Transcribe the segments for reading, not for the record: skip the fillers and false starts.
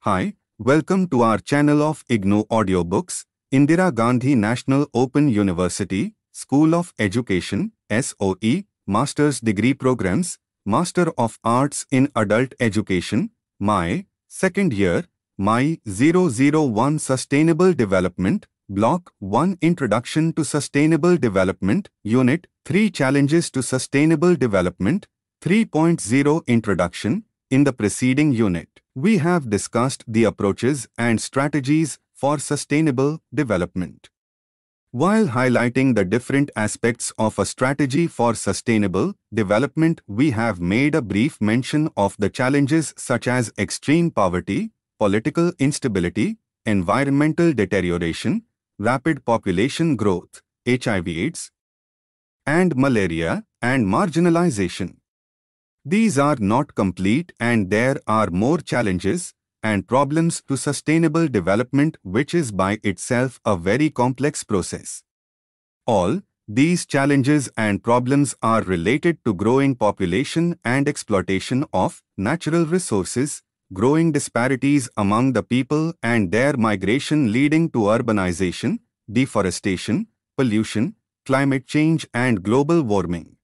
Hi, welcome to our channel of IGNOU Audiobooks, Indira Gandhi National Open University, School of Education, SOE, Master's Degree Programs, Master of Arts in Adult Education, MAEE, Second Year, MAEE 001 Sustainable Development, Block-1 Introduction to Sustainable Development, Unit-3 Challenges to Sustainable Development, 3.0 Introduction. In the preceding unit, we have discussed the approaches and strategies for sustainable development. While highlighting the different aspects of a strategy for sustainable development, we have made a brief mention of the challenges such as extreme poverty, political instability, environmental deterioration, rapid population growth, HIV/AIDS, and malaria, and marginalization. These are not complete, and there are more challenges and problems to sustainable development, which is by itself a very complex process. All these challenges and problems are related to growing population and exploitation of natural resources, growing disparities among the people and their migration leading to urbanization, deforestation, pollution, climate change and global warming.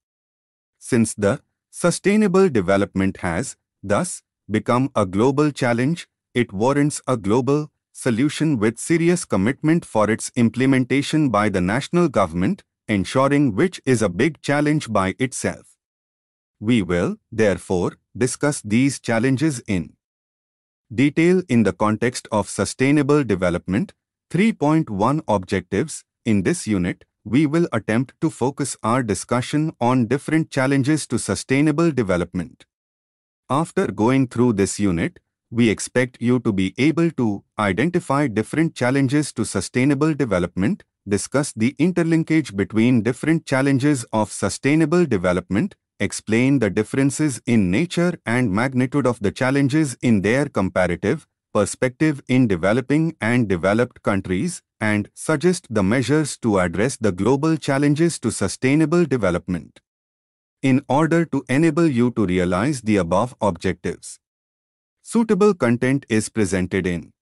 Since the sustainable development has, thus, become a global challenge, it warrants a global solution with serious commitment for its implementation by the national government, ensuring which is a big challenge by itself. We will, therefore, discuss these challenges in detail in the context of sustainable development. 3.1 Objectives. In this unit, we will attempt to focus our discussion on different challenges to sustainable development. After going through this unit, we expect you to be able to identify different challenges to sustainable development, discuss the interlinkage between different challenges of sustainable development, explain the differences in nature and magnitude of the challenges in their comparative perspective in developing and developed countries, and suggest the measures to address the global challenges to sustainable development. In order to enable you to realize the above objectives, suitable content is presented in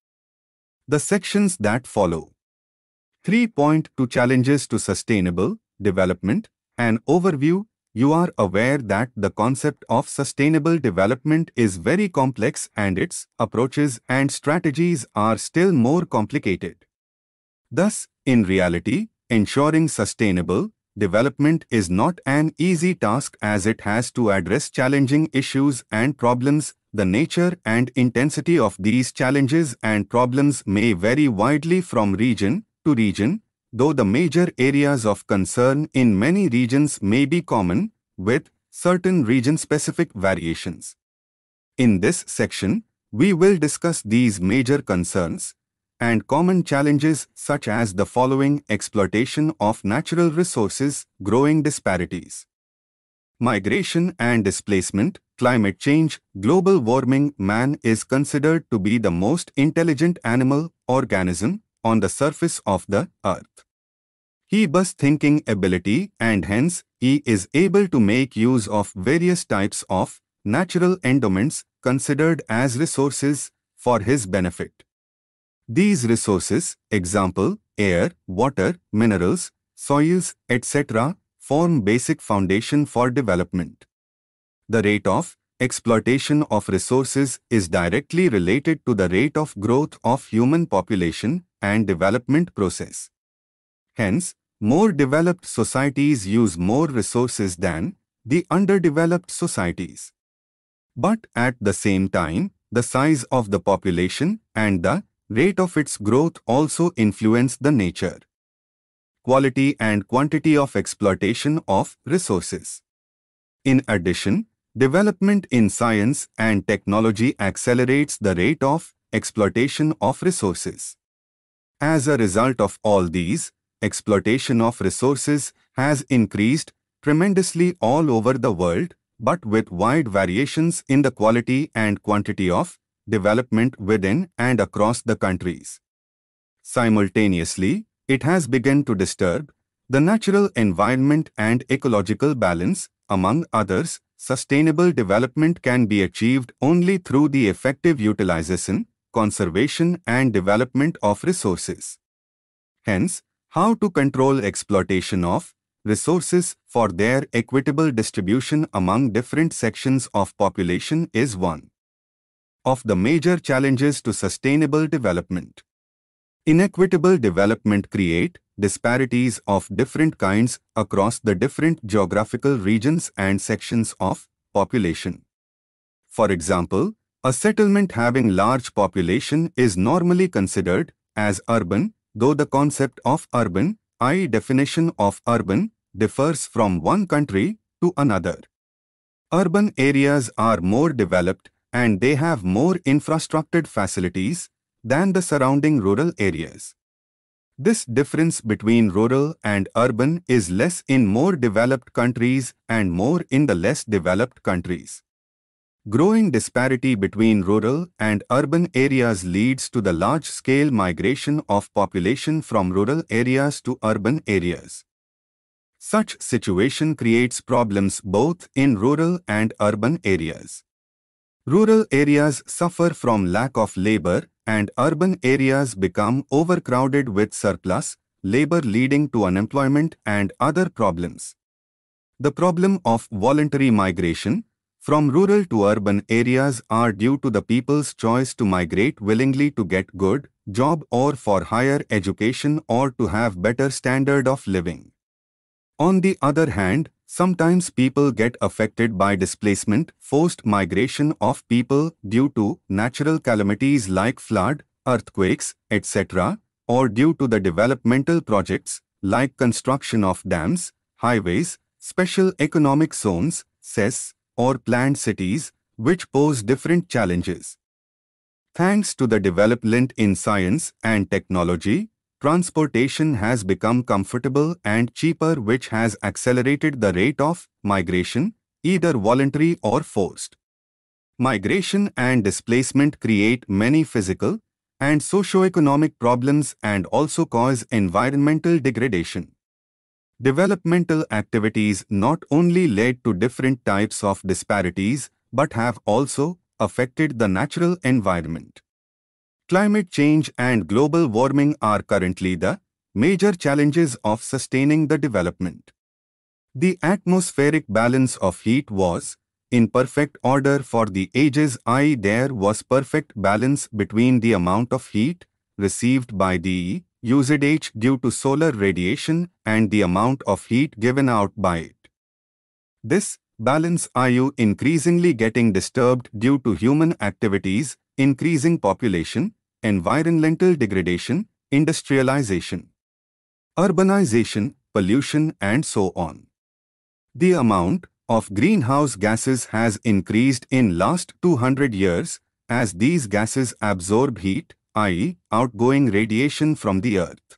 the sections that follow. 3.2 Challenges to Sustainable Development. An overview. You are aware that the concept of sustainable development is very complex and its approaches and strategies are still more complicated. Thus, in reality, ensuring sustainable development is not an easy task, as it has to address challenging issues and problems. The nature and intensity of these challenges and problems may vary widely from region to region, though the major areas of concern in many regions may be common, with certain region-specific variations. In this section, we will discuss these major concerns and common challenges such as the following: exploitation of natural resources, growing disparities, migration and displacement, climate change, global warming. Man is considered to be the most intelligent animal organism on the surface of the earth. He has thinking ability, and hence he is able to make use of various types of natural endowments considered as resources for his benefit. These resources, example, air, water, minerals, soils, etc., form basic foundation for development. The rate of exploitation of resources is directly related to the rate of growth of human population and development process. Hence, more developed societies use more resources than the underdeveloped societies. But at the same time, the size of the population and the rate of its growth also influence the nature, quality and quantity of exploitation of resources. In addition, development in science and technology accelerates the rate of exploitation of resources. As a result of all these, exploitation of resources has increased tremendously all over the world, but with wide variations in the quality and quantity of development within and across the countries. Simultaneously, it has begun to disturb the natural environment and ecological balance. Among others, sustainable development can be achieved only through the effective utilization conservation and development of resources. Hence, how to control exploitation of resources for their equitable distribution among different sections of population is one of the major challenges to sustainable development. Inequitable development create disparities of different kinds across the different geographical regions and sections of population. For example, a settlement having large population is normally considered as urban, though the concept of urban, i.e. definition of urban, differs from one country to another. Urban areas are more developed and they have more infrastructured facilities than the surrounding rural areas. This difference between rural and urban is less in more developed countries and more in the less developed countries. Growing disparity between rural and urban areas leads to the large-scale migration of population from rural areas to urban areas. Such situation creates problems both in rural and urban areas. Rural areas suffer from lack of labor and urban areas become overcrowded with surplus labor leading to unemployment and other problems. The problem of voluntary migration from rural to urban areas are due to the people's choice to migrate willingly to get good job or for higher education or to have better standard of living. On the other hand, sometimes people get affected by displacement, forced migration of people due to natural calamities like flood, earthquakes, etc., or due to the developmental projects like construction of dams, highways, special economic zones, CES, or planned cities, which pose different challenges. Thanks to the development in science and technology, transportation has become comfortable and cheaper, which has accelerated the rate of migration, either voluntary or forced. Migration and displacement create many physical and socio-economic problems and also cause environmental degradation. Developmental activities not only led to different types of disparities but have also affected the natural environment. Climate change and global warming are currently the major challenges of sustaining the development. The atmospheric balance of heat was in perfect order for the ages, i.e. there was perfect balance between the amount of heat received by the usage due to solar radiation and the amount of heat given out by it. This balance is increasingly getting disturbed due to human activities, increasing population, environmental degradation, industrialization, urbanization, pollution, and so on. The amount of greenhouse gases has increased in last 200 years as these gases absorb heat, i.e. outgoing radiation from the earth.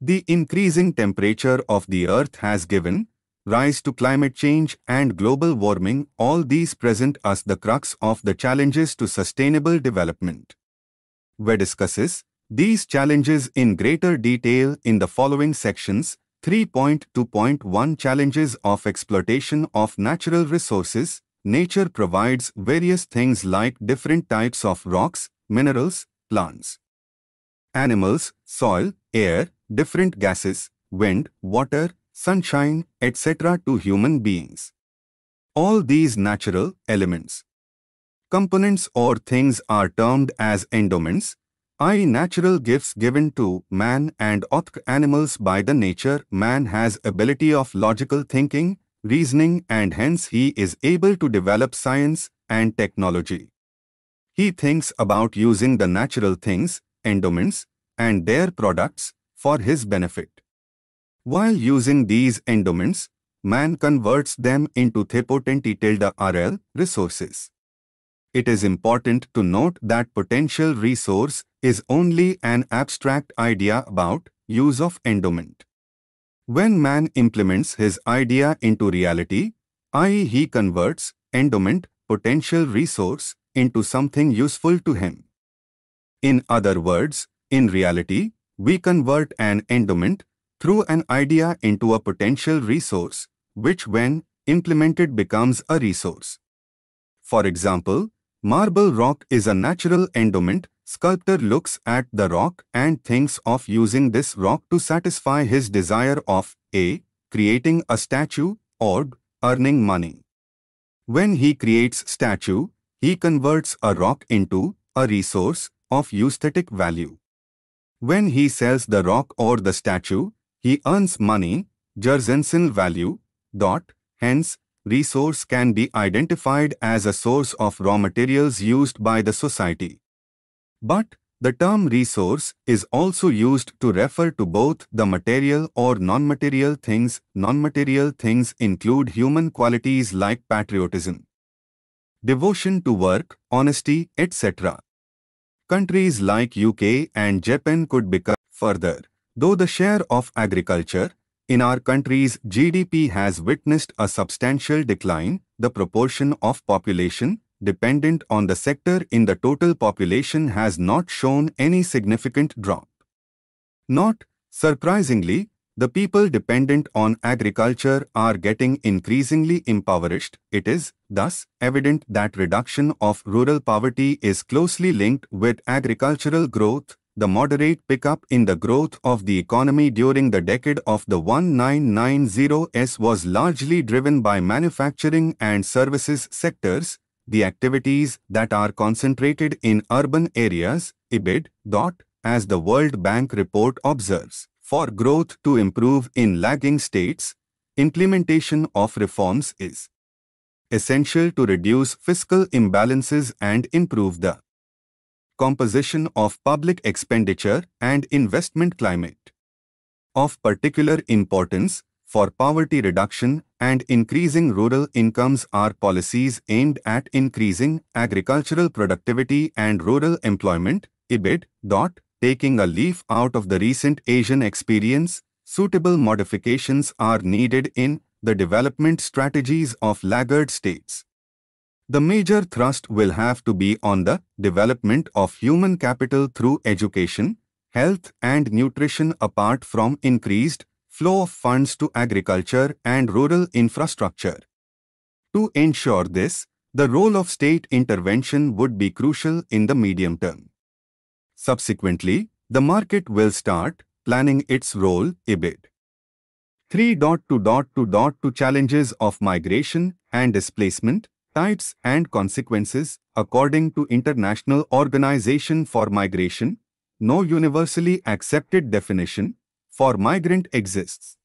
The increasing temperature of the earth has given rise to climate change and global warming. All these present us the crux of the challenges to sustainable development. We discusses these challenges in greater detail in the following sections. 3.2.1 Challenges of exploitation of natural resources. Nature provides various things like different types of rocks, minerals, plants, animals, soil, air, different gases, wind, water, sunshine, etc. to human beings. All these natural elements, components or things are termed as endowments, i.e. natural gifts given to man and animals by the nature. Man has ability of logical thinking, reasoning, and hence he is able to develop science and technology. He thinks about using the natural things, endowments, and their products for his benefit. While using these endowments, man converts them into rl resources. It is important to note that potential resource is only an abstract idea about use of endowment. When man implements his idea into reality, i.e. he converts endowment, potential resource, into something useful to him. In other words, in reality, we convert an endowment through an idea into a potential resource, which when implemented becomes a resource. For example, Marble rock is a natural endowment. Sculptor looks at the rock and thinks of using this rock to satisfy his desire of A. Creating a statue, or B. Earning money. When he creates statue, he converts a rock into a resource of aesthetic value. When he sells the rock or the statue, he earns money, Jersensen value. Hence, resource can be identified as a source of raw materials used by the society. But the term resource is also used to refer to both the material or non-material things. Non-material things include human qualities like patriotism, devotion to work, honesty, etc. Countries like UK and Japan could become further. Though the share of agriculture in our country's GDP has witnessed a substantial decline, the proportion of population dependent on the sector in the total population has not shown any significant drop. Not surprisingly, the people dependent on agriculture are getting increasingly impoverished. It is, thus, evident that reduction of rural poverty is closely linked with agricultural growth. The moderate pickup in the growth of the economy during the decade of the 1990s was largely driven by manufacturing and services sectors, the activities that are concentrated in urban areas. As the World Bank report observes, for growth to improve in lagging states, implementation of reforms is essential to reduce fiscal imbalances and improve the composition of public expenditure and investment climate. Of particular importance for poverty reduction and increasing rural incomes are policies aimed at increasing agricultural productivity and rural employment. Taking a leaf out of the recent Asian experience, suitable modifications are needed in the development strategies of laggard states. The major thrust will have to be on the development of human capital through education, health and nutrition apart from increased flow of funds to agriculture and rural infrastructure. To ensure this, the role of state intervention would be crucial in the medium term. Subsequently, the market will start planning its role. 3.2.2.2 Challenges of migration and displacement, types and consequences. According to International Organization for Migration, no universally accepted definition for migrant exists.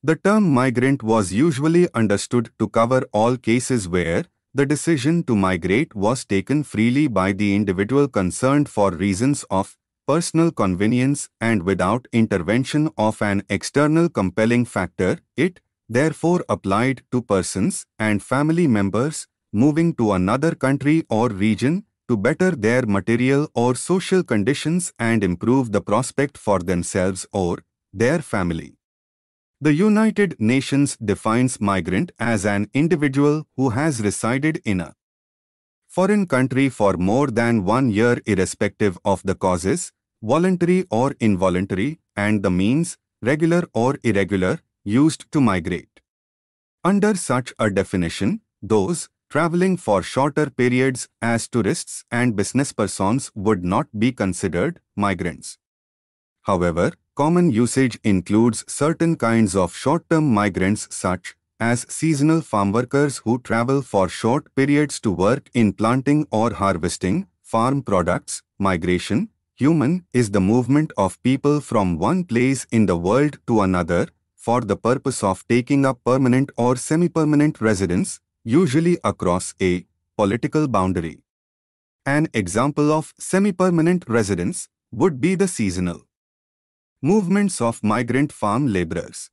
The term migrant was usually understood to cover all cases where the decision to migrate was taken freely by the individual concerned for reasons of personal convenience and without intervention of an external compelling factor. It, therefore, applied to persons and family members moving to another country or region to better their material or social conditions and improve the prospect for themselves or their family. The United Nations defines migrant as an individual who has resided in a foreign country for more than 1 year irrespective of the causes, voluntary or involuntary, and the means, regular or irregular, used to migrate. Under such a definition, those traveling for shorter periods as tourists and business persons would not be considered migrants. However, common usage includes certain kinds of short-term migrants such as seasonal farm workers who travel for short periods to work in planting or harvesting farm products. Migration, human, is the movement of people from one place in the world to another for the purpose of taking up permanent or semi-permanent residence, usually across a political boundary. An example of semi-permanent residence would be the seasonal movements of migrant farm laborers.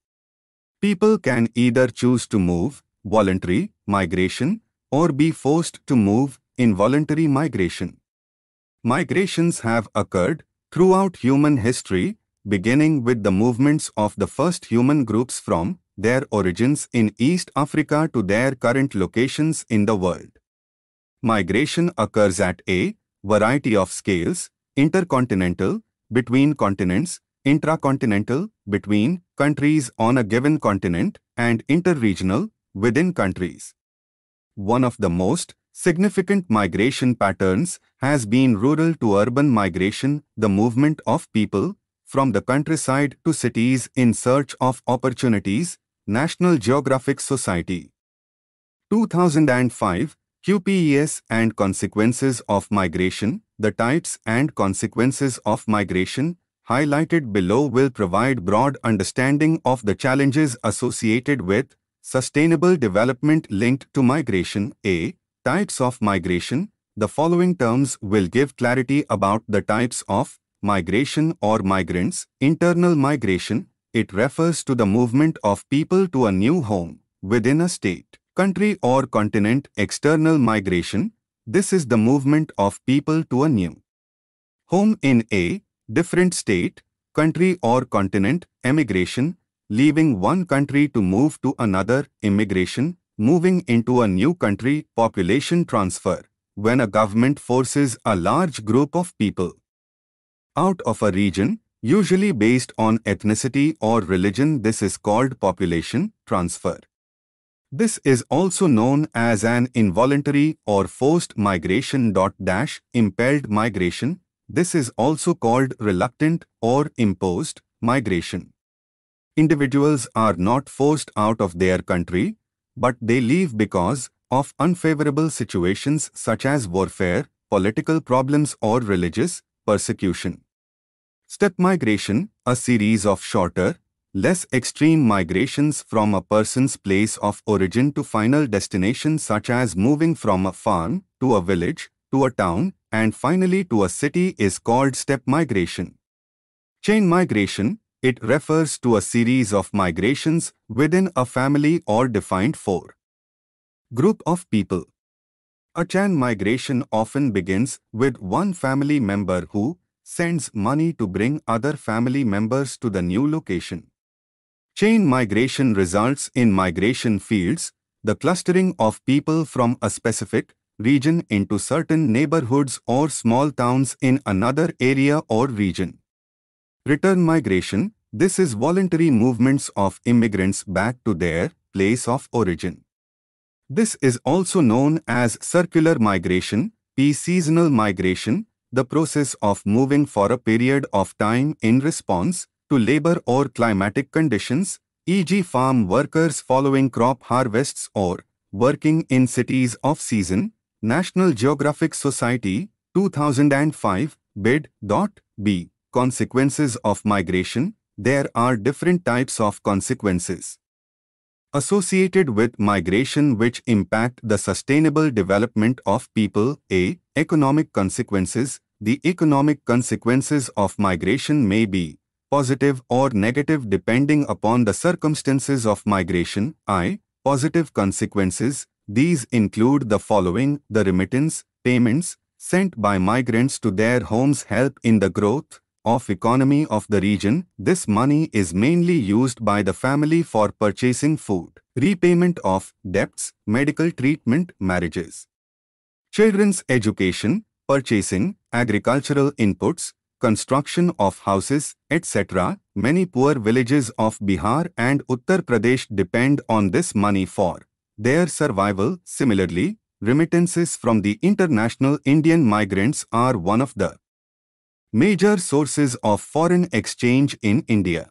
People can either choose to move, voluntary migration, or be forced to move, involuntary migration. Migrations have occurred throughout human history, beginning with the movements of the first human groups from their origins in East Africa to their current locations in the world. Migration occurs at a variety of scales: intercontinental, between continents; intracontinental, between countries on a given continent; and interregional, within countries. One of the most Significant migration patterns has been rural to urban migration, the movement of people from the countryside to cities in search of opportunities. National Geographic Society. 2005, QPES and Consequences of Migration. The types and consequences of migration, highlighted below, will provide broad understanding of the challenges associated with sustainable development linked to migration. A. Types of migration. The following terms will give clarity about the types of migration or migrants. Internal migration. It refers to the movement of people to a new home within a state, country or continent. External migration. This is the movement of people to a new home in a different state, country or continent. Emigration. Leaving one country to move to another. Immigration. Moving into a new country. Population transfer. When a government forces a large group of people out of a region, usually based on ethnicity or religion, this is called population transfer. This is also known as an involuntary or forced migration. Impelled migration. This is also called reluctant or imposed migration. Individuals are not forced out of their country, but they leave because of unfavorable situations such as warfare, political problems or religious persecution. Step migration, a series of shorter, less extreme migrations from a person's place of origin to final destination, such as moving from a farm to a village to a town and finally to a city, is called step migration. Chain migration. It refers to a series of migrations within a family or defined for group of people. A chain migration often begins with one family member who sends money to bring other family members to the new location. Chain migration results in migration fields, the clustering of people from a specific region into certain neighborhoods or small towns in another area or region. Return migration. This is voluntary movements of immigrants back to their place of origin. This is also known as circular migration. Seasonal migration. The process of moving for a period of time in response to labor or climatic conditions, e.g. farm workers following crop harvests or working in cities off-season. National Geographic Society, 2005, bid.b. Consequences of migration. There are different types of consequences associated with migration which impact the sustainable development of people. A. Economic consequences. The economic consequences of migration may be positive or negative depending upon the circumstances of migration. I. Positive consequences. These include the following: the remittance payments sent by migrants to their homes help in the growth of economy of the region. This money is mainly used by the family for purchasing food, repayment of debts, medical treatment, marriages, children's education, purchasing, agricultural inputs, construction of houses, etc. Many poor villages of Bihar and Uttar Pradesh depend on this money for their survival. Similarly, remittances from the international Indian migrants are one of the major sources of foreign exchange in India.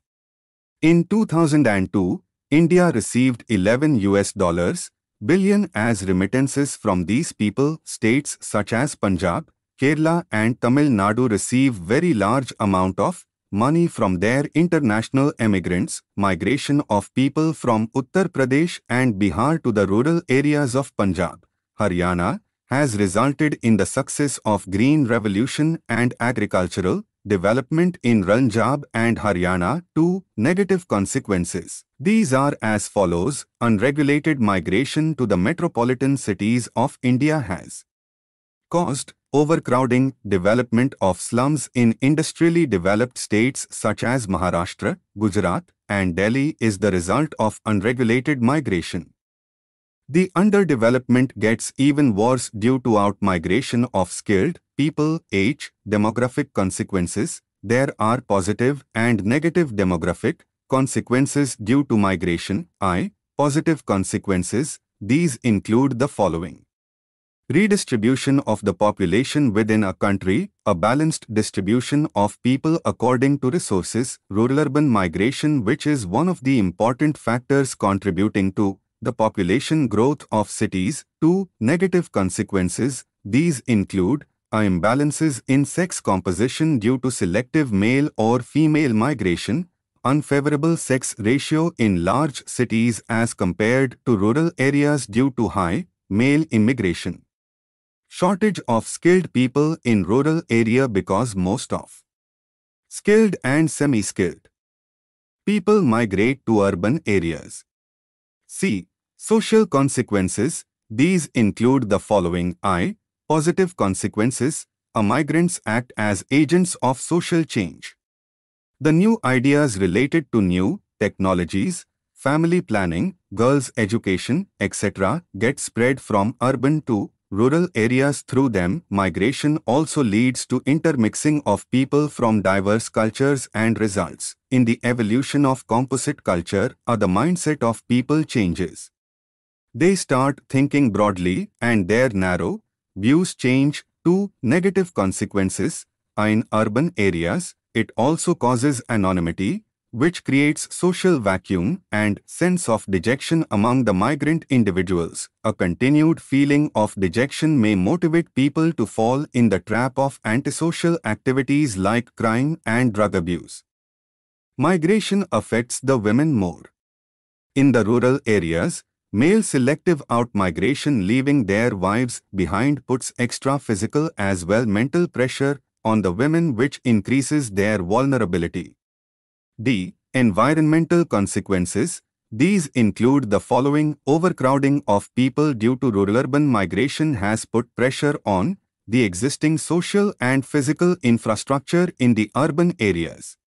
In 2002, India received $11 billion as remittances from these people. States such as Punjab, Kerala and Tamil Nadu receive very large amount of money from their international emigrants. Migration of people from Uttar Pradesh and Bihar to the rural areas of Punjab, Haryana, has resulted in the success of Green Revolution and agricultural development in Punjab and Haryana. 2. Negative consequences. These are as follows. Unregulated migration to the metropolitan cities of India has caused overcrowding. Development of slums in industrially developed states such as Maharashtra, Gujarat, and Delhi is the result of unregulated migration. The underdevelopment gets even worse due to out-migration of skilled people. H. Demographic consequences. There are positive and negative demographic consequences due to migration. I. Positive consequences. These include the following: Redistribution of the population within a country, a balanced distribution of people according to resources, rural-urban migration, which is one of the important factors contributing to the population growth of cities. 2. Negative consequences. These include imbalances in sex composition due to selective male or female migration, unfavorable sex ratio in large cities as compared to rural areas due to high male immigration, shortage of skilled people in rural area because most of skilled and semi-skilled people migrate to urban areas. C. Social consequences. These include the following. Positive consequences. Migrants act as agents of social change. The new ideas related to new technologies, family planning, girls' education, etc. get spread from urban to rural areas. Through them, migration also leads to intermixing of people from diverse cultures and results in the evolution of composite culture. The mindset of people changes. They start thinking broadly and their narrow views change. 2. Negative consequences. In urban areas, it also causes anonymity, which creates social vacuum and sense of dejection among the migrant individuals. A continued feeling of dejection may motivate people to fall in the trap of antisocial activities like crime and drug abuse. Migration affects the women more. In the rural areas, male selective out-migration leaving their wives behind puts extra physical as well mental pressure on the women, which increases their vulnerability. D. Environmental consequences. These include the following. Overcrowding of people due to rural-urban migration has put pressure on the existing social and physical infrastructure in the urban areas.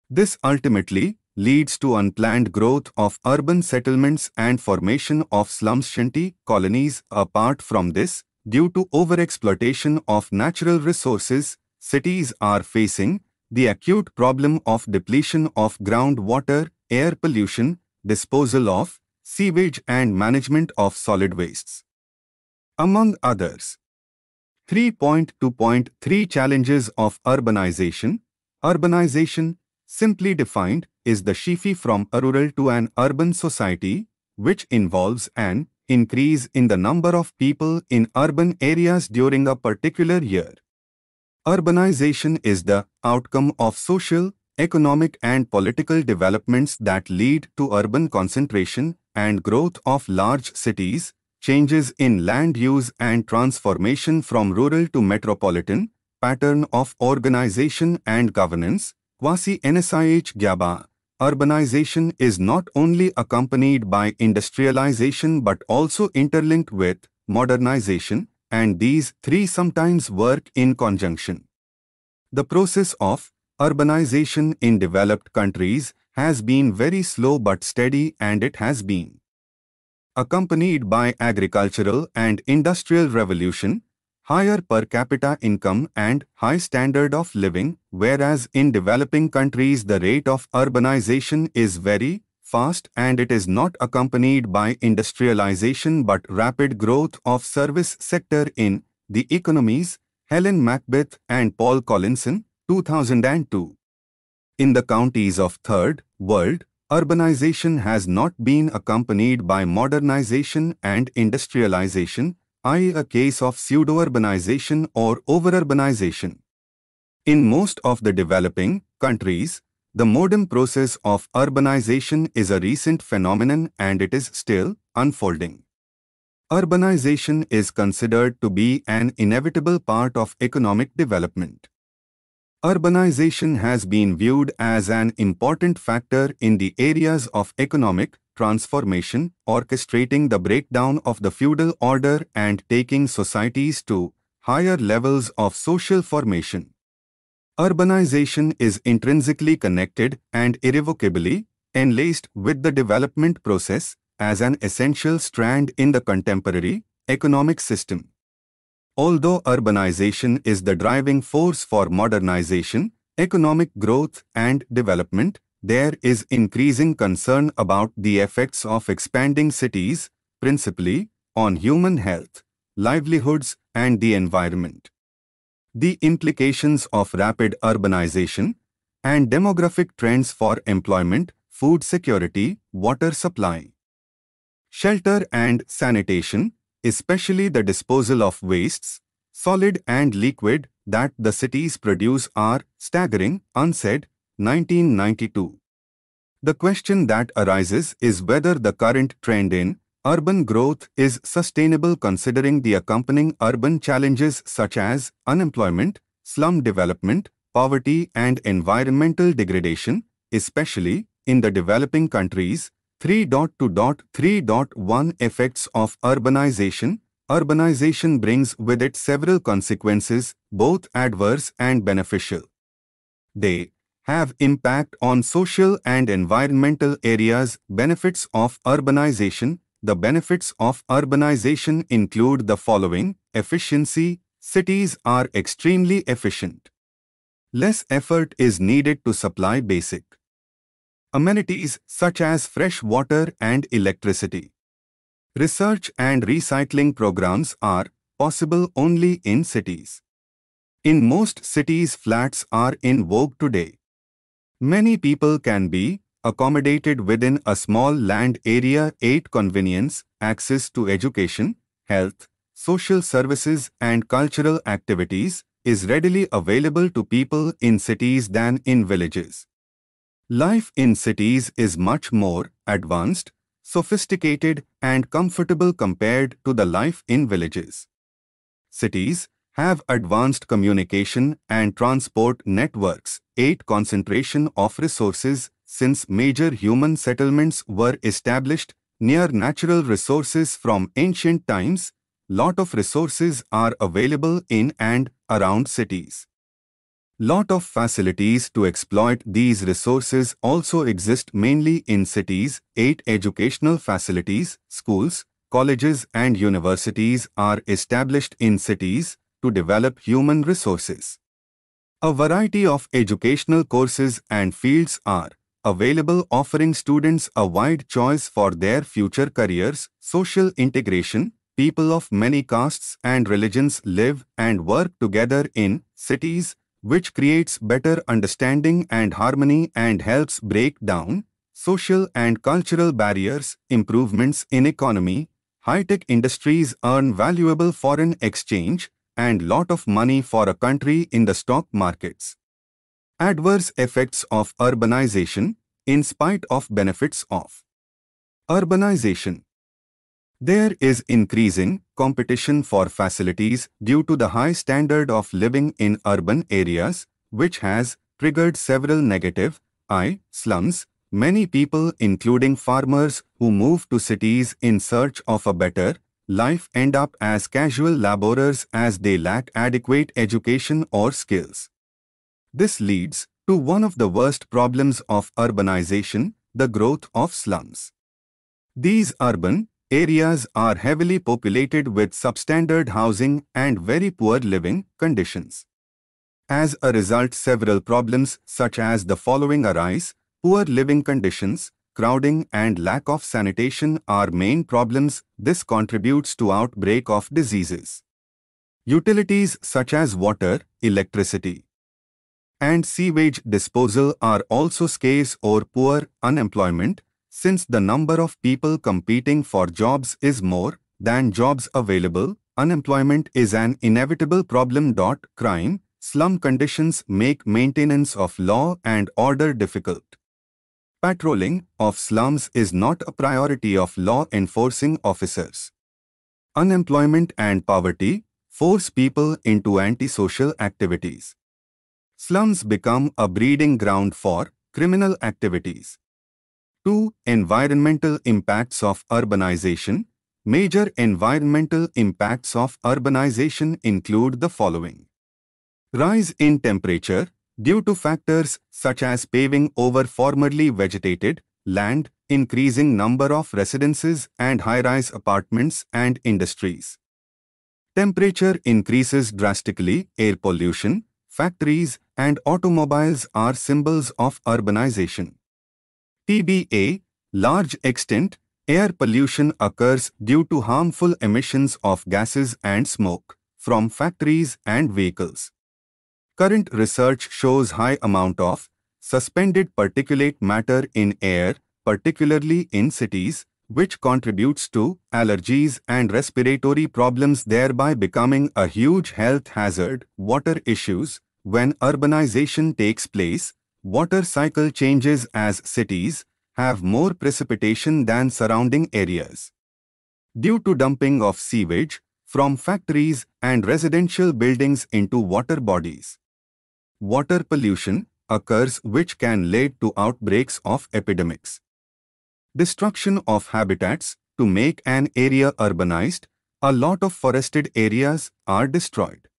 This ultimately leads to unplanned growth of urban settlements and formation of slums, shanty colonies. Apart from this, due to overexploitation of natural resources, cities are facing the acute problem of depletion of groundwater, air pollution, disposal of sewage and management of solid wastes, among others. 3.2.3 Challenges of urbanization. Urbanization, simply defined, is the shift from a rural to an urban society, which involves an increase in the number of people in urban areas during a particular year. Urbanization is the outcome of social, economic and political developments that lead to urban concentration and growth of large cities, changes in land use and transformation from rural to metropolitan, pattern of organization and governance, quasi-NSIH GABA. Urbanization is not only accompanied by industrialization but also interlinked with modernization, and these three sometimes work in conjunction. The process of urbanization in developed countries has been very slow but steady, and it has been accompanied by agricultural and industrial revolution, higher per capita income and high standard of living, whereas in developing countries the rate of urbanization is very fast and it is not accompanied by industrialization but rapid growth of service sector in the economies. Helen Macbeth and Paul Collinson, 2002. In the countries of Third World, urbanization has not been accompanied by modernization and industrialization, i.e. a case of pseudo-urbanization or over-urbanization. In most of the developing countries, the modern process of urbanization is a recent phenomenon and it is still unfolding. Urbanization is considered to be an inevitable part of economic development. Urbanization has been viewed as an important factor in the areas of economic transformation, orchestrating the breakdown of the feudal order and taking societies to higher levels of social formation. Urbanization is intrinsically connected and irrevocably enlaced with the development process as an essential strand in the contemporary economic system. Although urbanization is the driving force for modernization, economic growth and development, there is increasing concern about the effects of expanding cities, principally on human health, livelihoods, and the environment. The implications of rapid urbanization and demographic trends for employment, food security, water supply, shelter and sanitation, especially the disposal of wastes, solid and liquid, that the cities produce are staggering, unsaid, 1992. The question that arises is whether the current trend in urban growth is sustainable considering the accompanying urban challenges such as unemployment, slum development, poverty and environmental degradation, especially in the developing countries. 3.2.3.1 Effects of urbanization. Urbanization brings with it several consequences, both adverse and beneficial. They have impact on social and environmental areas. Benefits of urbanization. The benefits of urbanization include the following: efficiency. Cities are extremely efficient. Less effort is needed to supply basic amenities such as fresh water and electricity. Research and recycling programs are possible only in cities. In most cities, flats are in vogue today. Many people can be accommodated within a small land area. 8. Convenience. Access to education, health, social services and cultural activities is readily available to people in cities than in villages. Life in cities is much more advanced, sophisticated and comfortable compared to the life in villages. Cities have advanced communication and transport networks. 8. Concentration of resources. Since major human settlements were established near natural resources from ancient times, lot of resources are available in and around cities. Lot of facilities to exploit these resources also exist mainly in cities. 8. Educational facilities. Schools, colleges and universities are established in cities to develop human resources. A variety of educational courses and fields are available, offering students a wide choice for their future careers. Social integration. People of many castes and religions live and work together in cities, which creates better understanding and harmony and helps break down social and cultural barriers. Improvements in economy. High-tech industries earn valuable foreign exchange and lot of money for a country in the stock markets. Adverse effects of urbanization. In spite of benefits of urbanization, there is increasing competition for facilities due to the high standard of living in urban areas, which has triggered several negative slums. Many people, including farmers who move to cities in search of a better life, end up as casual laborers as they lack adequate education or skills. This leads to one of the worst problems of urbanization, the growth of slums. These urban areas are heavily populated with substandard housing and very poor living conditions. As a result, several problems such as the following arise: poor living conditions, crowding and lack of sanitation are main problems. This contributes to outbreak of diseases. Utilities such as water, electricity, and sewage disposal are also scarce or poor. Unemployment. Since the number of people competing for jobs is more than jobs available, unemployment is an inevitable problem. Crime. Slum conditions make maintenance of law and order difficult. Patrolling of slums is not a priority of law enforcing officers. Unemployment and poverty force people into antisocial activities. Slums become a breeding ground for criminal activities. 2. Environmental impacts of urbanization. Major environmental impacts of urbanization include the following: rise in temperature due to factors such as paving over formerly vegetated land, increasing number of residences and high-rise apartments and industries. Temperature increases drastically. Air pollution, factories and automobiles are symbols of urbanization. TBA, large extent, Air pollution occurs due to harmful emissions of gases and smoke from factories and vehicles. Current research shows high amount of suspended particulate matter in air, particularly in cities, which contributes to allergies and respiratory problems, thereby becoming a huge health hazard. Water issues. When urbanization takes place, water cycle changes as cities have more precipitation than surrounding areas. Due to dumping of sewage from factories and residential buildings into water bodies, water pollution occurs, which can lead to outbreaks of epidemics. Destruction of habitats. To make an area urbanized, a lot of forested areas are destroyed.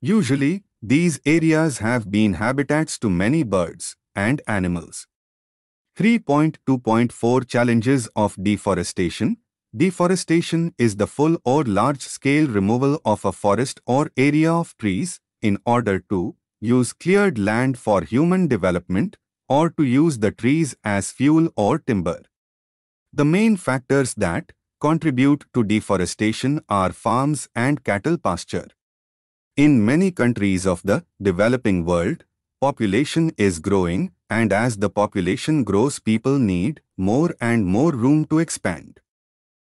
Usually, these areas have been habitats to many birds and animals. 3.2.4 Challenges of deforestation. Deforestation is the full or large-scale removal of a forest or area of trees in order to use cleared land for human development or to use the trees as fuel or timber. The main factors that contribute to deforestation are farms and cattle pasture. In many countries of the developing world, population is growing, and as the population grows, people need more and more room to expand.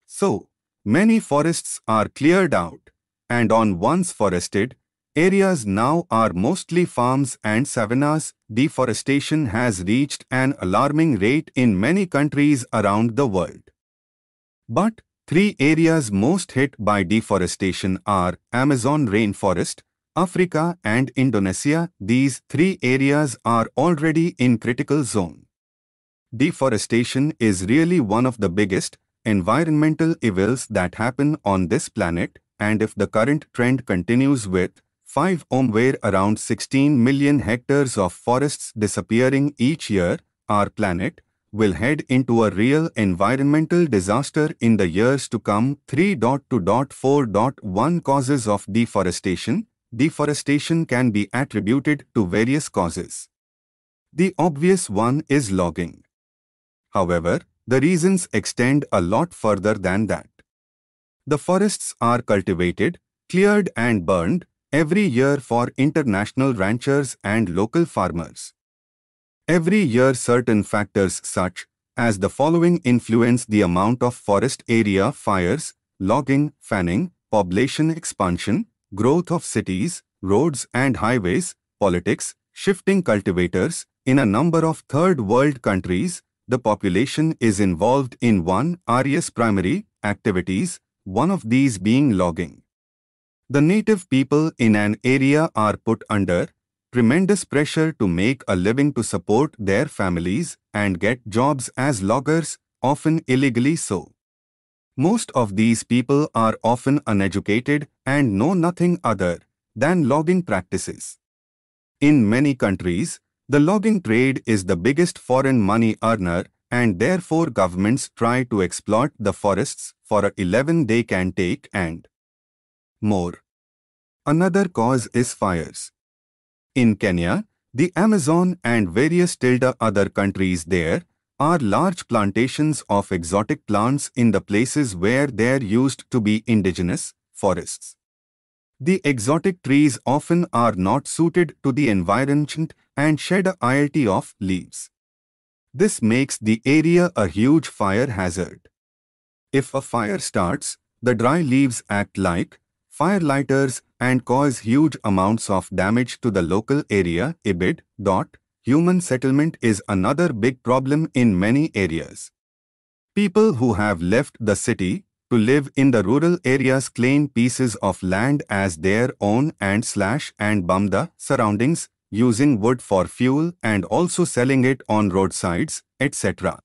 So, many forests are cleared out, and on once forested areas now are mostly farms and savannas. Deforestation has reached an alarming rate in many countries around the world. But 3 areas most hit by deforestation are Amazon rainforest, Africa and Indonesia. These 3 areas are already in critical zone. Deforestation is really one of the biggest environmental evils that happen on this planet, and if the current trend continues with where around 16 million hectares of forests disappearing each year, our planet will head into a real environmental disaster in the years to come. 3.2.4.1 Causes of deforestation. Deforestation can be attributed to various causes. The obvious one is logging. However, the reasons extend a lot further than that. The forests are cultivated, cleared and burned every year for international ranchers and local farmers. Every year certain factors such as the following influence the amount of forest area: fires, logging, fanning, population expansion, growth of cities, roads and highways, politics, shifting cultivators. In a number of third world countries, the population is involved in various primary activities, one of these being logging. The native people in an area are put under tremendous pressure to make a living to support their families and get jobs as loggers, often illegally so. Most of these people are often uneducated and know nothing other than logging practices. In many countries, the logging trade is the biggest foreign money earner, and therefore governments try to exploit the forests for a 11 they can take and more. Another cause is fires. In Kenya, the Amazon and various other countries, there are large plantations of exotic plants in the places where there used to be indigenous forests. The exotic trees often are not suited to the environment and shed a variety of leaves. This makes the area a huge fire hazard. If a fire starts, the dry leaves act like firelighters and cause huge amounts of damage to the local area. Human settlement is another big problem in many areas. People who have left the city to live in the rural areas claim pieces of land as their own and bomb the surroundings, using wood for fuel and also selling it on roadsides, etc.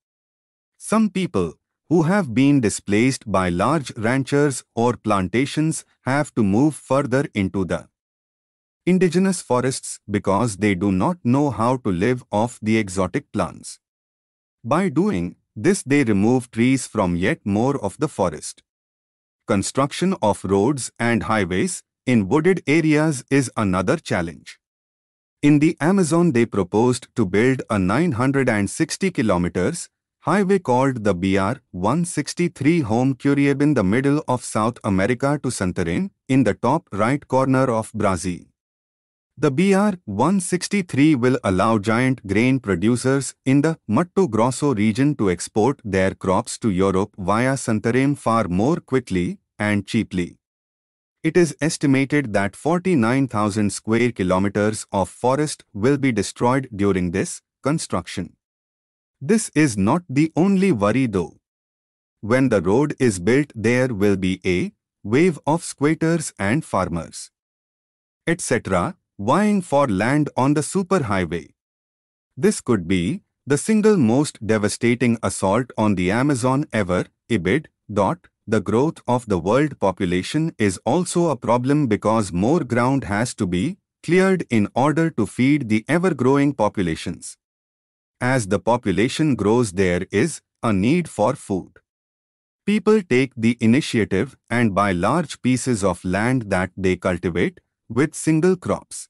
Some people who have been displaced by large ranchers or plantations have to move further into the indigenous forests because they do not know how to live off the exotic plants. By doing this, they remove trees from yet more of the forest. Construction of roads and highways in wooded areas is another challenge. In the Amazon, they proposed to build a 960 kilometers highway called the BR-163 home curve in the middle of South America to Santarém, in the top right corner of Brazil. The BR-163 will allow giant grain producers in the Mato Grosso region to export their crops to Europe via Santarém far more quickly and cheaply. It is estimated that 49,000 square kilometers of forest will be destroyed during this construction. This is not the only worry though. When the road is built, there will be a wave of squatters and farmers, etc., vying for land on the superhighway. This could be the single most devastating assault on the Amazon ever. IBID. The growth of the world population is also a problem because more ground has to be cleared in order to feed the ever-growing populations. As the population grows, there is a need for food. People take the initiative and buy large pieces of land that they cultivate with single crops.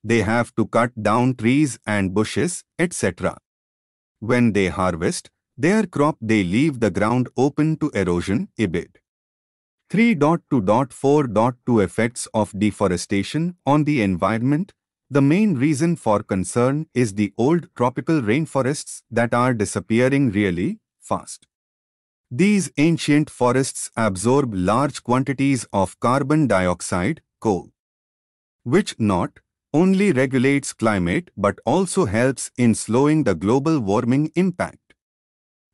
They have to cut down trees and bushes, etc. When they harvest their crop, they leave the ground open to erosion. IBID. 3.2.4.2 Effects of deforestation on the environment. The main reason for concern is the old tropical rainforests that are disappearing really fast. These ancient forests absorb large quantities of carbon dioxide, coal, which not only regulates climate but also helps in slowing the global warming impact.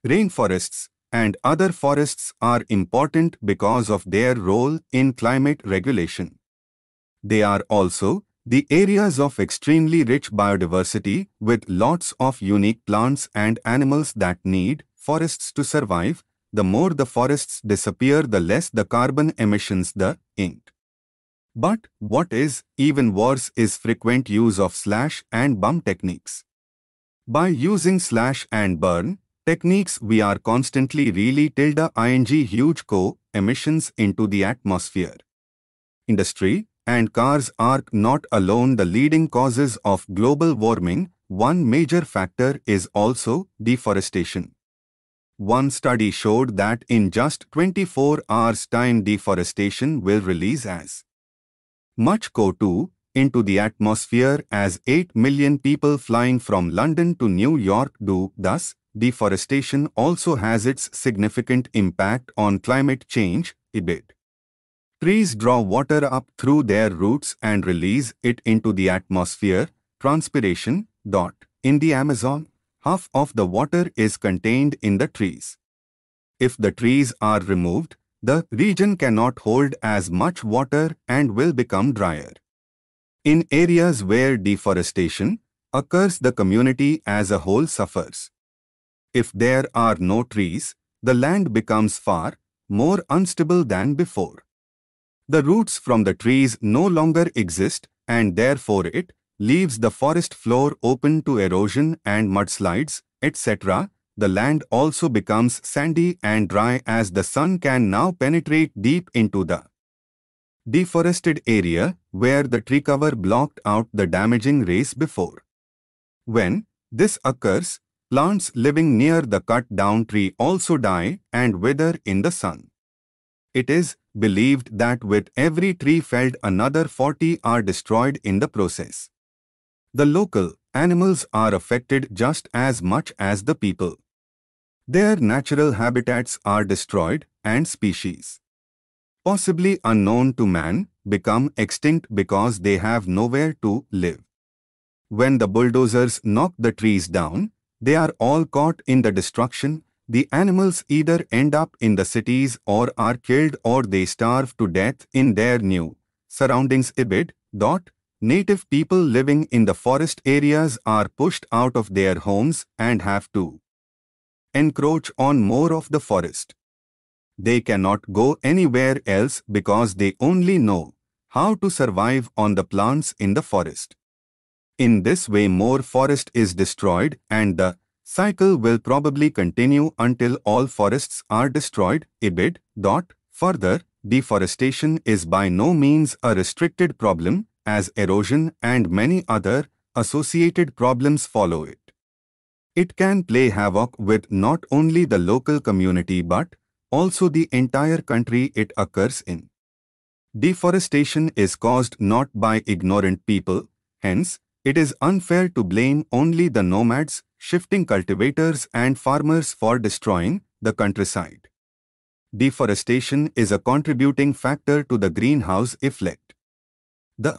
Rainforests and other forests are important because of their role in climate regulation. They are also the areas of extremely rich biodiversity with lots of unique plants and animals that need forests to survive. The more the forests disappear, the less the carbon emissions the int. But what is even worse is frequent use of slash and burn techniques. By using slash and burn techniques, we are constantly ing huge emissions into the atmosphere. Industry and cars are not alone the leading causes of global warming. One major factor is also deforestation. One study showed that in just 24 hours' time, deforestation will release as much CO2 into the atmosphere as 8 million people flying from London to New York do. Thus, deforestation also has its significant impact on climate change. IBID. Trees draw water up through their roots and release it into the atmosphere. Transpiration. In the Amazon, half of the water is contained in the trees. If the trees are removed, the region cannot hold as much water and will become drier. In areas where deforestation occurs, the community as a whole suffers. If there are no trees, the land becomes far more unstable than before. The roots from the trees no longer exist, and therefore it leaves the forest floor open to erosion and mudslides, etc. The land also becomes sandy and dry as the sun can now penetrate deep into the deforested area where the tree cover blocked out the damaging rays before. When this occurs, plants living near the cut-down tree also die and wither in the sun. It is believed that with every tree felled, another 40 are destroyed in the process. The local animals are affected just as much as the people. Their natural habitats are destroyed and species, possibly unknown to man, become extinct because they have nowhere to live. When the bulldozers knock the trees down, they are all caught in the destruction. The animals either end up in the cities or are killed, or they starve to death in their new surroundings. IBID. Native people living in the forest areas are pushed out of their homes and have to encroach on more of the forest. They cannot go anywhere else because they only know how to survive on the plants in the forest. In this way, more forest is destroyed, and the cycle will probably continue until all forests are destroyed. IBID. Further, deforestation is by no means a restricted problem, as erosion and many other associated problems follow it. It can play havoc with not only the local community but also the entire country it occurs in. Deforestation is caused not by ignorant people, hence, it is unfair to blame only the nomads, shifting cultivators and farmers for destroying the countryside. Deforestation is a contributing factor to the greenhouse effect. The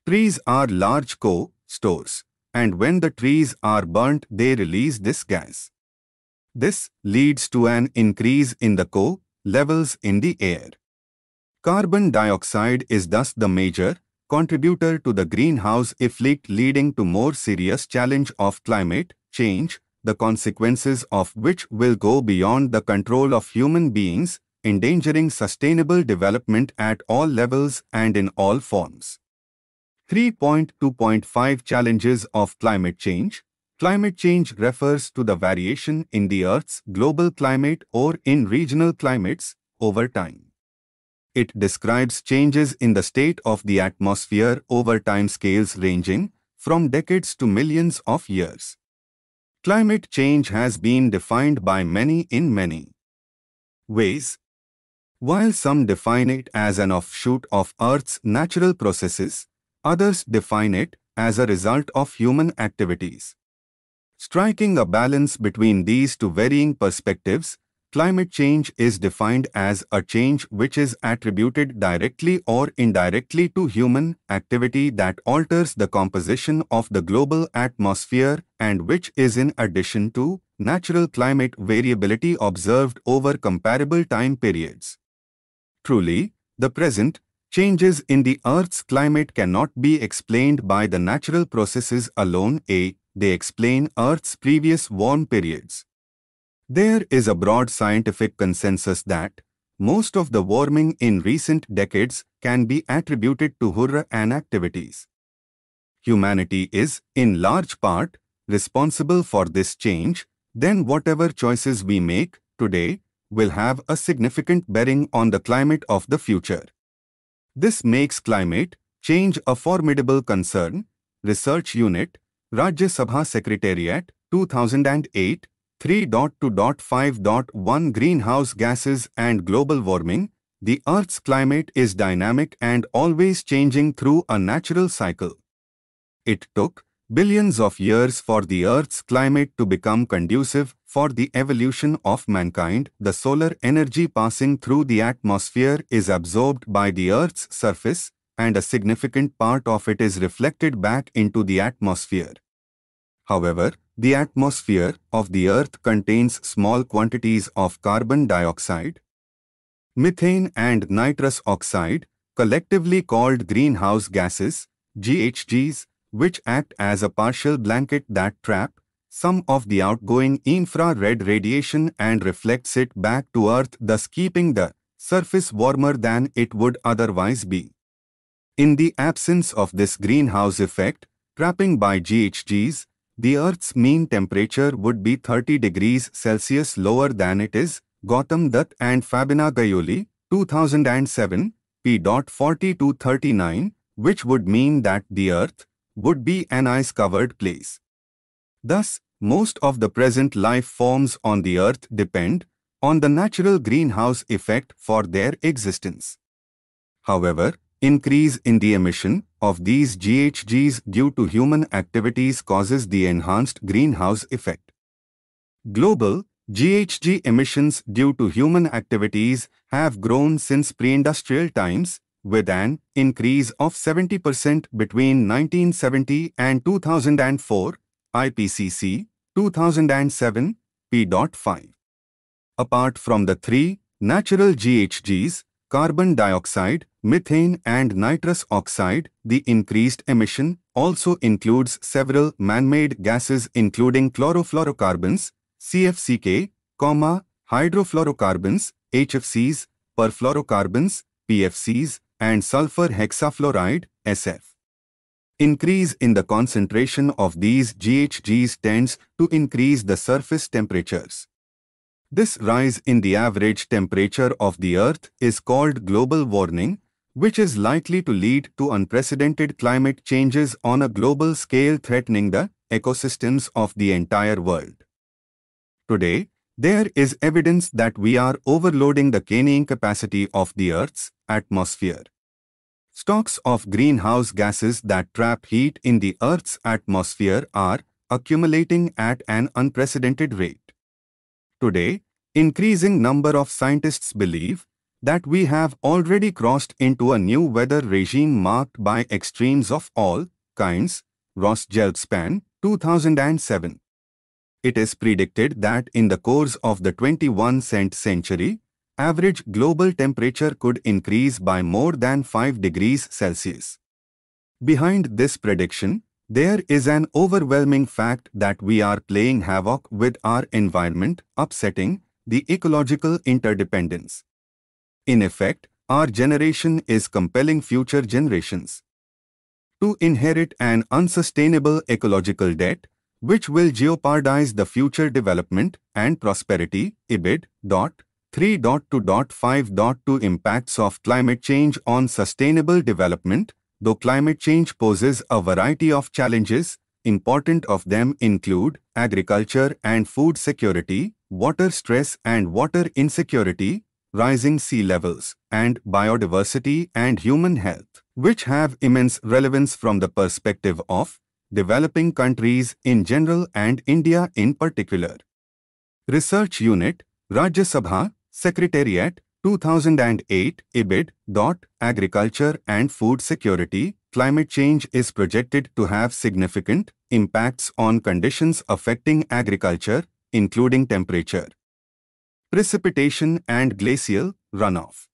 trees are large co-stores, and when the trees are burnt they release this gas. This leads to an increase in the levels in the air. Carbon dioxide is thus the major contributor to the greenhouse effect, leading to more serious challenge of climate change, the consequences of which will go beyond the control of human beings, endangering sustainable development at all levels and in all forms. 3.2.5 Challenges of climate change. Climate change refers to the variation in the Earth's global climate or in regional climates over time. It describes changes in the state of the atmosphere over time scales ranging from decades to millions of years. Climate change has been defined by many in many ways. While some define it as an offshoot of Earth's natural processes, others define it as a result of human activities. Striking a balance between these two varying perspectives, climate change is defined as a change which is attributed directly or indirectly to human activity that alters the composition of the global atmosphere and which is in addition to natural climate variability observed over comparable time periods. Truly, the present changes in the Earth's climate cannot be explained by the natural processes alone. They explain Earth's previous warm periods. There is a broad scientific consensus that most of the warming in recent decades can be attributed to human activities. Humanity is, in large part, responsible for this change. Then whatever choices we make today will have a significant bearing on the climate of the future. This makes climate change a formidable concern. Research Unit, Rajya Sabha Secretariat, 2008, 3.2.5.1 Greenhouse Gases and Global Warming. The Earth's climate is dynamic and always changing through a natural cycle. It took billions of years for the Earth's climate to become conducive for the evolution of mankind. The solar energy passing through the atmosphere is absorbed by the Earth's surface, and a significant part of it is reflected back into the atmosphere. However, the atmosphere of the Earth contains small quantities of carbon dioxide, methane and nitrous oxide, collectively called greenhouse gases, GHGs, which act as a partial blanket that trap some of the outgoing infrared radiation and reflects it back to Earth, thus keeping the surface warmer than it would otherwise be. In the absence of this greenhouse effect, trapping by GHGs, the Earth's mean temperature would be 30 degrees Celsius lower than it is. Gautam Dutt and Fabina Gayoli, 2007, p. 40-39, which would mean that the Earth would be an ice-covered place. Thus, most of the present life forms on the Earth depend on the natural greenhouse effect for their existence. However, increase in the emission of these GHGs due to human activities causes the enhanced greenhouse effect. Global GHG emissions due to human activities have grown since pre-industrial times, with an increase of 70% between 1970 and 2004, IPCC, 2007, p.5. Apart from the three natural GHGs, carbon dioxide, methane and nitrous oxide, the increased emission also includes several man-made gases including chlorofluorocarbons, CFCK, hydrofluorocarbons, HFCs, perfluorocarbons, PFCs, and sulfur hexafluoride, SF. Increase in the concentration of these GHGs tends to increase the surface temperatures. This rise in the average temperature of the Earth is called global warming, which is likely to lead to unprecedented climate changes on a global scale threatening the ecosystems of the entire world. Today, there is evidence that we are overloading the carrying capacity of the Earth's atmosphere. Stocks of greenhouse gases that trap heat in the Earth's atmosphere are accumulating at an unprecedented rate. Today, increasing number of scientists believe that we have already crossed into a new weather regime marked by extremes of all kinds. Rothschild 2007. It is predicted that in the course of the 21st century, average global temperature could increase by more than 5 degrees Celsius. Behind this prediction, there is an overwhelming fact that we are playing havoc with our environment, upsetting the ecological interdependence. In effect, our generation is compelling future generations to inherit an unsustainable ecological debt, which will jeopardize the future development and prosperity. IBID. 3.2.5.2 Impacts of climate change on sustainable development. Though climate change poses a variety of challenges, important of them include agriculture and food security, water stress and water insecurity, rising sea levels, and biodiversity and human health, which have immense relevance from the perspective of developing countries in general and India in particular. Research Unit, Rajya Sabha, Secretariat, 2008, IBID. Agriculture and food security. Climate change is projected to have significant impacts on conditions affecting agriculture, including temperature, precipitation and glacial runoff.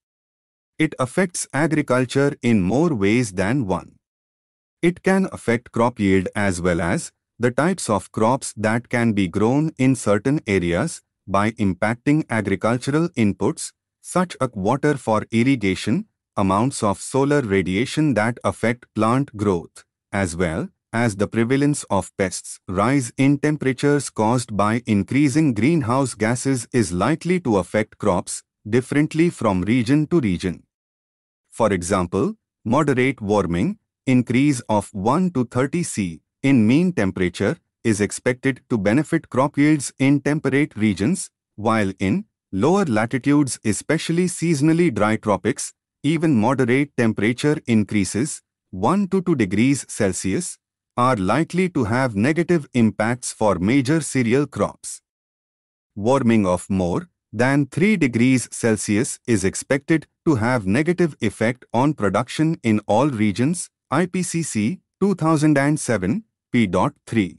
It affects agriculture in more ways than one. It can affect crop yield as well as the types of crops that can be grown in certain areas by impacting agricultural inputs, such as water for irrigation, amounts of solar radiation that affect plant growth, as well as the prevalence of pests. Rise in temperatures caused by increasing greenhouse gases is likely to affect crops differently from region to region. For example, moderate warming, increase of 1 to 30 C in mean temperature, is expected to benefit crop yields in temperate regions, while in lower latitudes, especially seasonally dry tropics, even moderate temperature increases, 1 to 2 degrees Celsius, are likely to have negative impacts for major cereal crops. Warming of more than 3 degrees Celsius is expected to have negative effect on production in all regions. IPCC 2007, p.3.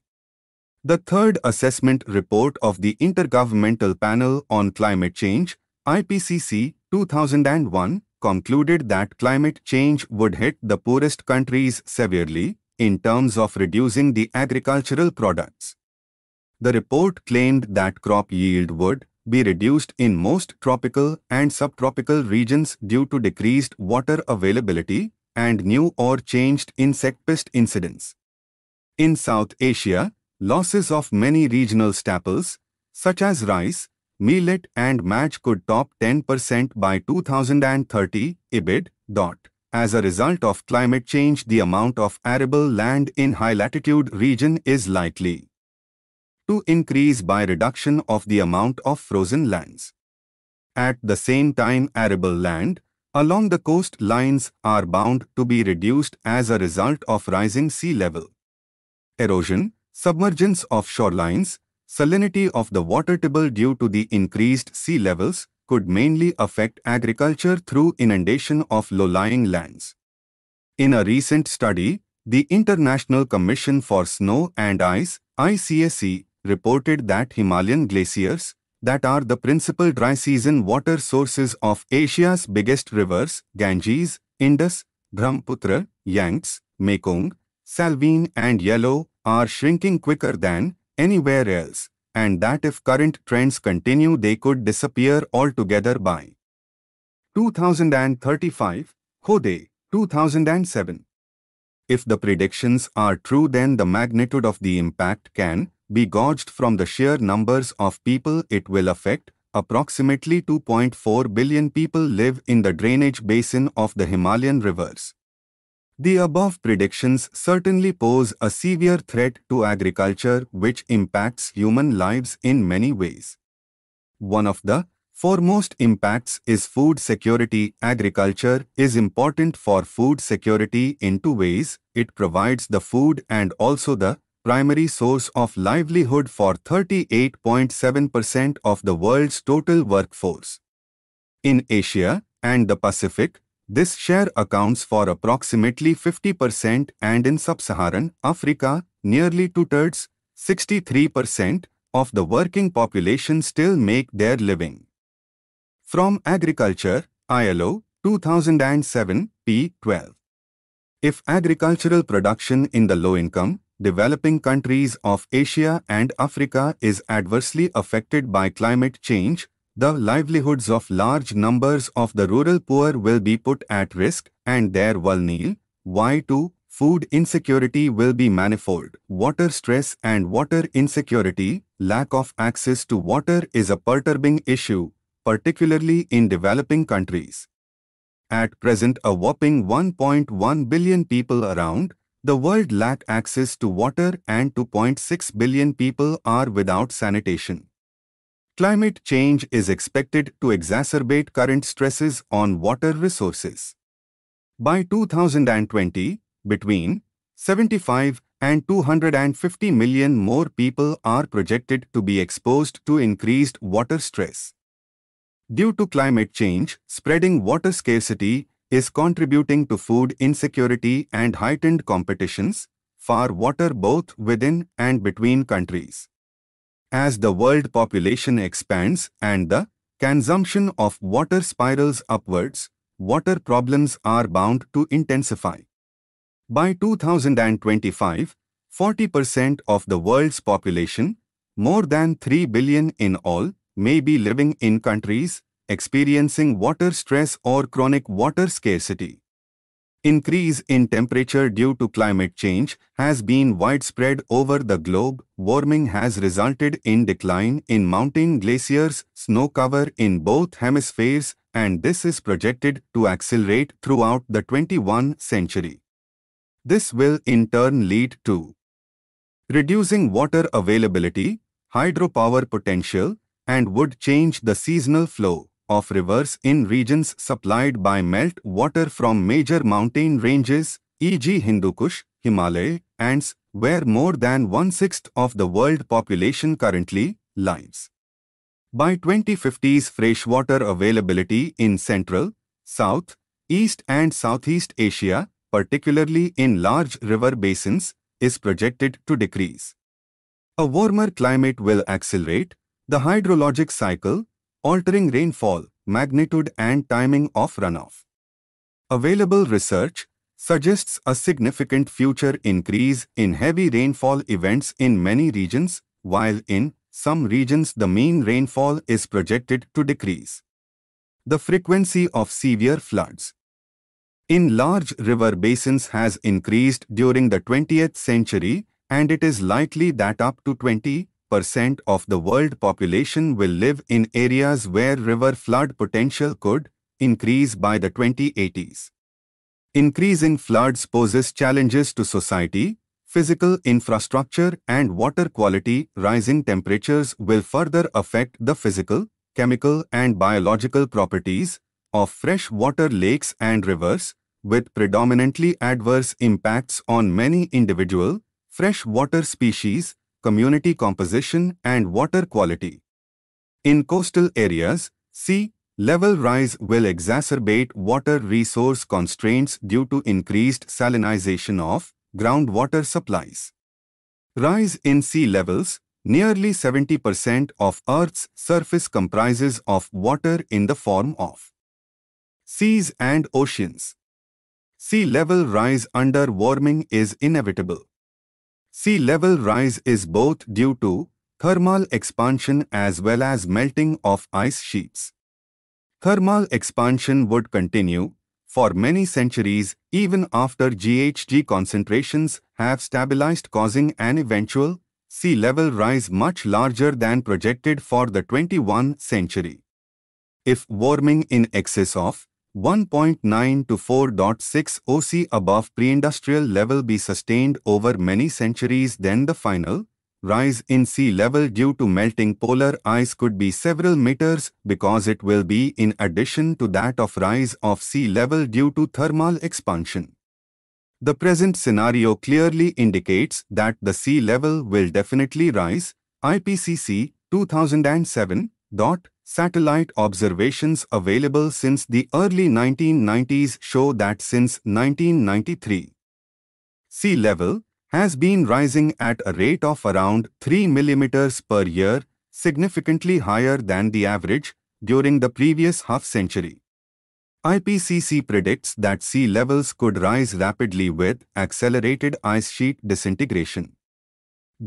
The third assessment report of the Intergovernmental Panel on Climate Change, IPCC 2001, concluded that climate change would hit the poorest countries severely in terms of reducing the agricultural products. The report claimed that crop yield would be reduced in most tropical and subtropical regions due to decreased water availability and new or changed insect pest incidence. In South Asia, losses of many regional staples, such as rice, millet and match could top 10% by 2030, IBID. As a result of climate change, the amount of arable land in high-latitude region is likely to increase by reduction of the amount of frozen lands. At the same time, arable land along the coastlines are bound to be reduced as a result of rising sea level. Erosion, submergence of shorelines, salinity of the water table due to the increased sea levels could mainly affect agriculture through inundation of low-lying lands. In a recent study, the International Commission for Snow and Ice, ICSE, reported that Himalayan glaciers, that are the principal dry season water sources of Asia's biggest rivers, Ganges, Indus, Brahmaputra, Yangtze, Mekong, Salween and Yellow, are shrinking quicker than anywhere else, and that if current trends continue they could disappear altogether by 2035, Hode, 2007. If the predictions are true, then the magnitude of the impact can be gauged from the sheer numbers of people it will affect. Approximately 2.4 billion people live in the drainage basin of the Himalayan rivers. The above predictions certainly pose a severe threat to agriculture which impacts human lives in many ways. One of the foremost impacts is food security. Agriculture is important for food security in two ways. It provides the food and also the primary source of livelihood for 38.7% of the world's total workforce. In Asia and the Pacific, this share accounts for approximately 50%, and in sub-Saharan Africa, nearly two-thirds, 63%, of the working population still make their living from agriculture. ILO 2007, p. 12. If agricultural production in the low-income, developing countries of Asia and Africa is adversely affected by climate change, the livelihoods of large numbers of the rural poor will be put at risk, and their vulnerability. Y2. Food insecurity will be manifold. Water stress and water insecurity. Lack of access to water is a perturbing issue, particularly in developing countries. At present, a whopping 1.1 billion people around the world lack access to water, and 2.6 billion people are without sanitation. Climate change is expected to exacerbate current stresses on water resources. By 2020, between 75 and 250 million more people are projected to be exposed to increased water stress. Due to climate change, spreading water scarcity is contributing to food insecurity and heightened competitions for water both within and between countries. As the world population expands and the consumption of water spirals upwards, water problems are bound to intensify. By 2025, 40% of the world's population, more than 3 billion in all, may be living in countries experiencing water stress or chronic water scarcity. Increase in temperature due to climate change has been widespread over the globe. Warming has resulted in decline in mountain glaciers, snow cover in both hemispheres, and this is projected to accelerate throughout the 21st century. This will in turn lead to reducing water availability, hydropower potential, and would change the seasonal flow of rivers in regions supplied by melt water from major mountain ranges, e.g. Hindu Kush, Himalaya, and where more than 1/6 of the world population currently lives. By 2050s, freshwater availability in Central, South, East and Southeast Asia, particularly in large river basins, is projected to decrease. A warmer climate will accelerate the hydrologic cycle, altering rainfall, magnitude and timing of runoff. Available research suggests a significant future increase in heavy rainfall events in many regions, while in some regions the mean rainfall is projected to decrease. The frequency of severe floods in large river basins has increased during the 20th century, and it is likely that up to 20% of the world population will live in areas where river flood potential could increase by the 2080s. Increasing floods poses challenges to society, physical infrastructure and water quality. Rising temperatures will further affect the physical, chemical and biological properties of freshwater lakes and rivers, with predominantly adverse impacts on many individual freshwater species, community composition and water quality. In coastal areas, sea level rise will exacerbate water resource constraints due to increased salinization of groundwater supplies. Rise in sea levels. Nearly 70% of Earth's surface comprises of water in the form of seas and oceans. Sea level rise under warming is inevitable. Sea level rise is both due to thermal expansion as well as melting of ice sheets. Thermal expansion would continue for many centuries even after GHG concentrations have stabilized, causing an eventual sea level rise much larger than projected for the 21st century. If warming in excess of 1.9 to 4.6 OC above pre-industrial level be sustained over many centuries, then the final rise in sea level due to melting polar ice could be several meters, because it will be in addition to that of rise of sea level due to thermal expansion. The present scenario clearly indicates that the sea level will definitely rise. IPCC 2007. Satellite observations available since the early 1990s show that since 1993, sea level has been rising at a rate of around 3 millimeters per year, significantly higher than the average during the previous half-century. IPCC predicts that sea levels could rise rapidly with accelerated ice sheet disintegration.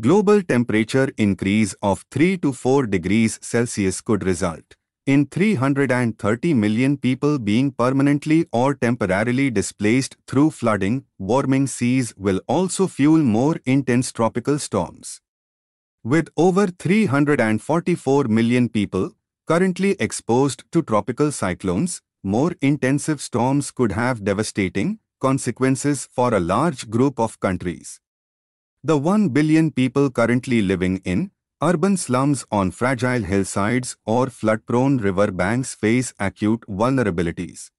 Global temperature increase of 3 to 4 degrees Celsius could result in 330 million people being permanently or temporarily displaced through flooding. Warming seas will also fuel more intense tropical storms. With over 344 million people currently exposed to tropical cyclones, more intensive storms could have devastating consequences for a large group of countries. The 1 billion people currently living in urban slums on fragile hillsides or flood-prone river banks face acute vulnerabilities.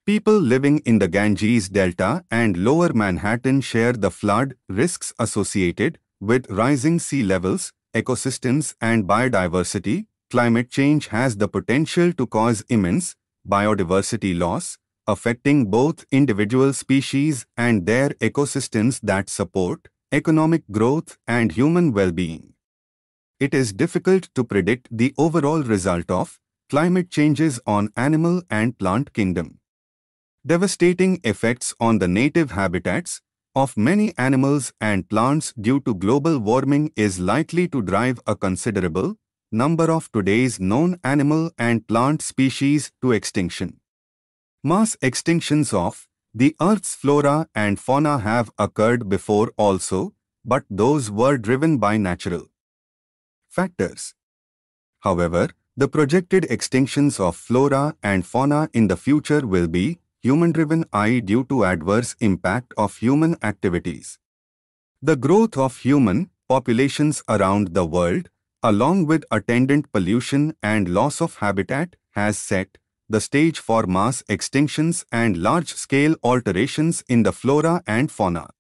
People living in the Ganges Delta and Lower Manhattan share the flood risks associated with rising sea levels. Ecosystems and biodiversity. Climate change has the potential to cause immense biodiversity loss, affecting both individual species and their ecosystems that support economic growth and human well-being. It is difficult to predict the overall result of climate changes on animal and plant kingdom. Devastating effects on the native habitats of many animals and plants due to global warming is likely to drive a considerable number of today's known animal and plant species to extinction. Mass extinctions of the Earth's flora and fauna have occurred before also, but those were driven by natural factors. However, the projected extinctions of flora and fauna in the future will be human-driven, i.e. due to adverse impact of human activities. The growth of human populations around the world, along with attendant pollution and loss of habitat, has set the stage for mass extinctions and large-scale alterations in the flora and fauna.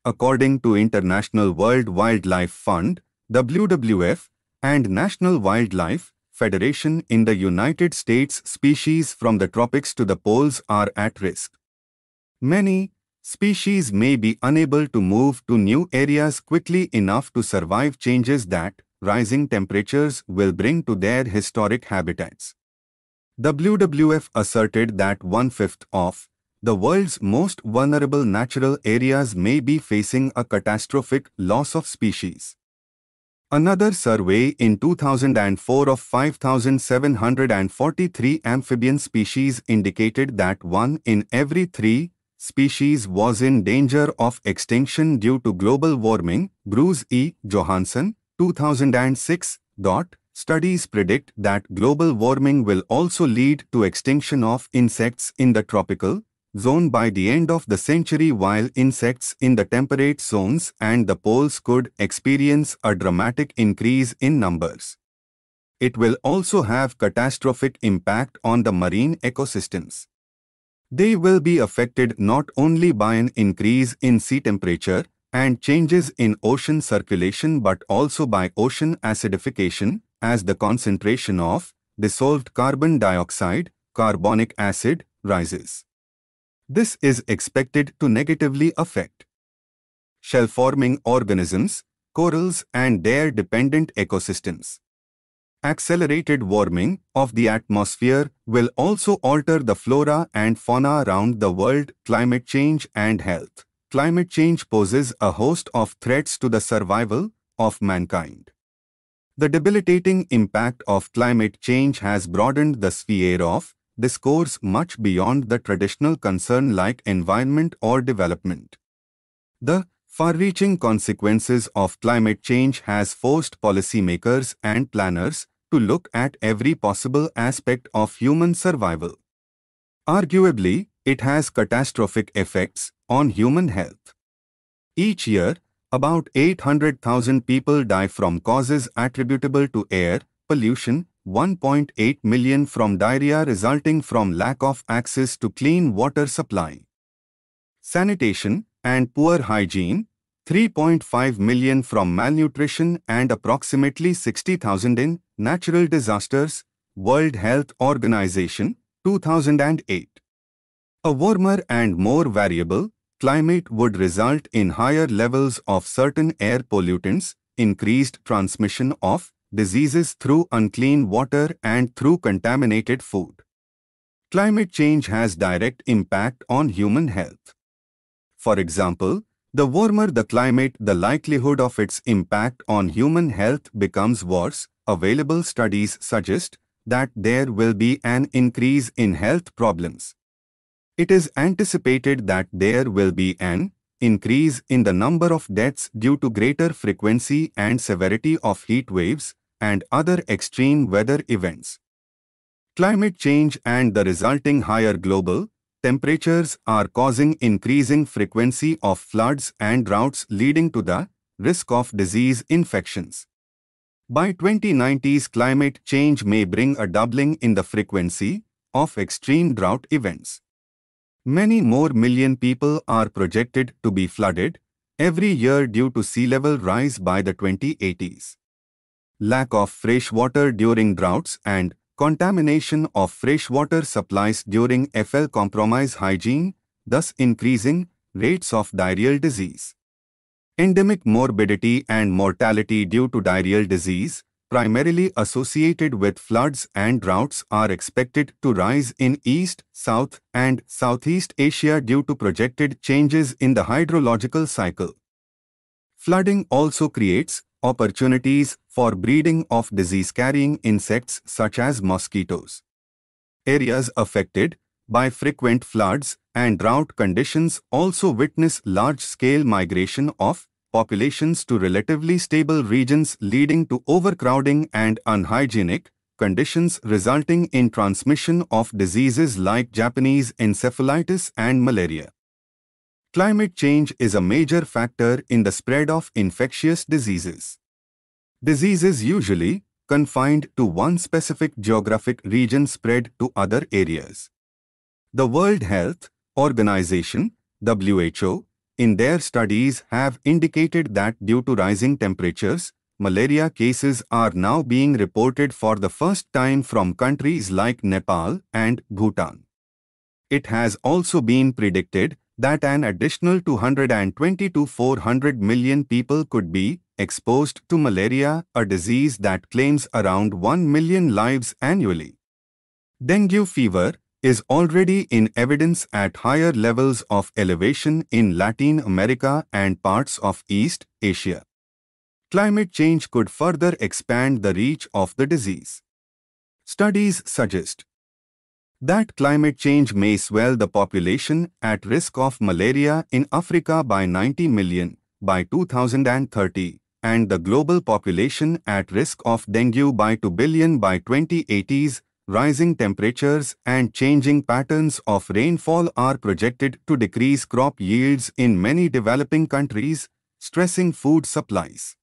According to International World Wildlife Fund, WWF, and National Wildlife Federation in the United States, species from the tropics to the poles are at risk. Many species may be unable to move to new areas quickly enough to survive changes that rising temperatures will bring to their historic habitats. WWF asserted that 1/5 of the world's most vulnerable natural areas may be facing a catastrophic loss of species. Another survey in 2004 of 5,743 amphibian species indicated that 1 in every 3 species was in danger of extinction due to global warming. Bruce E. Johansson, 2006. Studies predict that global warming will also lead to extinction of insects in the tropical zone by the end of the century, while insects in the temperate zones and the poles could experience a dramatic increase in numbers. It will also have catastrophic impact on the marine ecosystems. They will be affected not only by an increase in sea temperature and changes in ocean circulation, but also by ocean acidification, as the concentration of dissolved carbon dioxide, carbonic acid, rises. This is expected to negatively affect shell-forming organisms, corals, and their dependent ecosystems. Accelerated warming of the atmosphere will also alter the flora and fauna around the world. Climate change and health. Climate change poses a host of threats to the survival of mankind. The debilitating impact of climate change has broadened the sphere of discourse much beyond the traditional concern like environment or development. The far-reaching consequences of climate change has forced policymakers and planners to look at every possible aspect of human survival. Arguably, it has catastrophic effects on human health. Each year, about 800,000 people die from causes attributable to air pollution, 1.8 million from diarrhea resulting from lack of access to clean water supply. Sanitation and poor hygiene, 3.5 million from malnutrition and approximately 60,000 in natural disasters, World Health Organization, 2008. A warmer and more variable climate would result in higher levels of certain air pollutants, increased transmission of diseases through unclean water and through contaminated food. Climate change has direct impact on human health. For example, the warmer the climate, the likelihood of its impact on human health becomes worse. Available studies suggest that there will be an increase in health problems. It is anticipated that there will be an increase in the number of deaths due to greater frequency and severity of heat waves and other extreme weather events. Climate change and the resulting higher global temperatures are causing increasing frequency of floods and droughts leading to the risk of disease infections. By 2090s, climate change may bring a doubling in the frequency of extreme drought events. Many more million people are projected to be flooded every year due to sea level rise by the 2080s. Lack of fresh water during droughts and contamination of freshwater supplies during FL compromise hygiene, thus increasing rates of diarrheal disease. Endemic morbidity and mortality due to diarrheal disease, primarily associated with floods and droughts, are expected to rise in East, South, and Southeast Asia due to projected changes in the hydrological cycle. Flooding also creates opportunities for breeding of disease-carrying insects such as mosquitoes. Areas affected by frequent floods and drought conditions also witness large-scale migration of populations to relatively stable regions, leading to overcrowding and unhygienic conditions resulting in transmission of diseases like Japanese encephalitis and malaria. Climate change is a major factor in the spread of infectious diseases. Diseases usually confined to one specific geographic region spread to other areas. The World Health Organization, WHO, in their studies have indicated that due to rising temperatures, malaria cases are now being reported for the first time from countries like Nepal and Bhutan. It has also been predicted that an additional 220 to 400 million people could be exposed to malaria, a disease that claims around 1 million lives annually. Dengue fever is already in evidence at higher levels of elevation in Latin America and parts of East Asia. Climate change could further expand the reach of the disease. Studies suggest that climate change may swell the population at risk of malaria in Africa by 90 million by 2030 and the global population at risk of dengue by 2 billion by 2080s. Rising temperatures and changing patterns of rainfall are projected to decrease crop yields in many developing countries, stressing food supplies.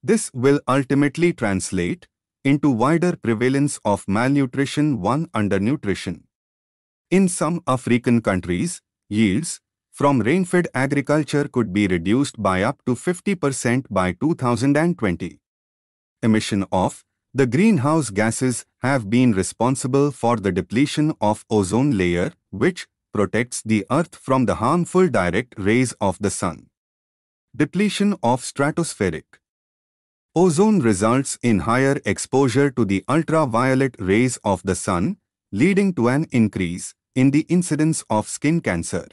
This will ultimately translate into wider prevalence of malnutrition and undernutrition. In some African countries, yields from rain-fed agriculture could be reduced by up to 50% by 2020. Emission of the greenhouse gases have been responsible for the depletion of ozone layer, which protects the Earth from the harmful direct rays of the sun. Depletion of stratospheric ozone results in higher exposure to the ultraviolet rays of the sun, leading to an increase in the incidence of skin cancer.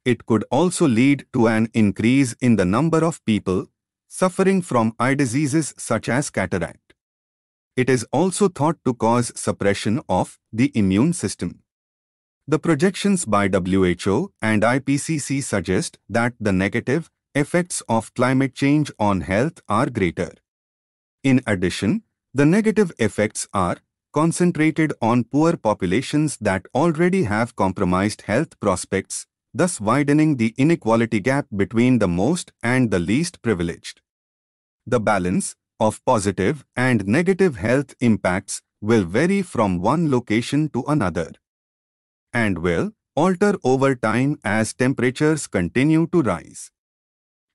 It could also lead to an increase in the number of people suffering from eye diseases such as cataract. It is also thought to cause suppression of the immune system. The projections by WHO and IPCC suggest that the negative effects of climate change on health are greater. In addition, the negative effects are concentrated on poor populations that already have compromised health prospects, thus widening the inequality gap between the most and the least privileged. The balance of positive and negative health impacts will vary from one location to another and will alter over time as temperatures continue to rise.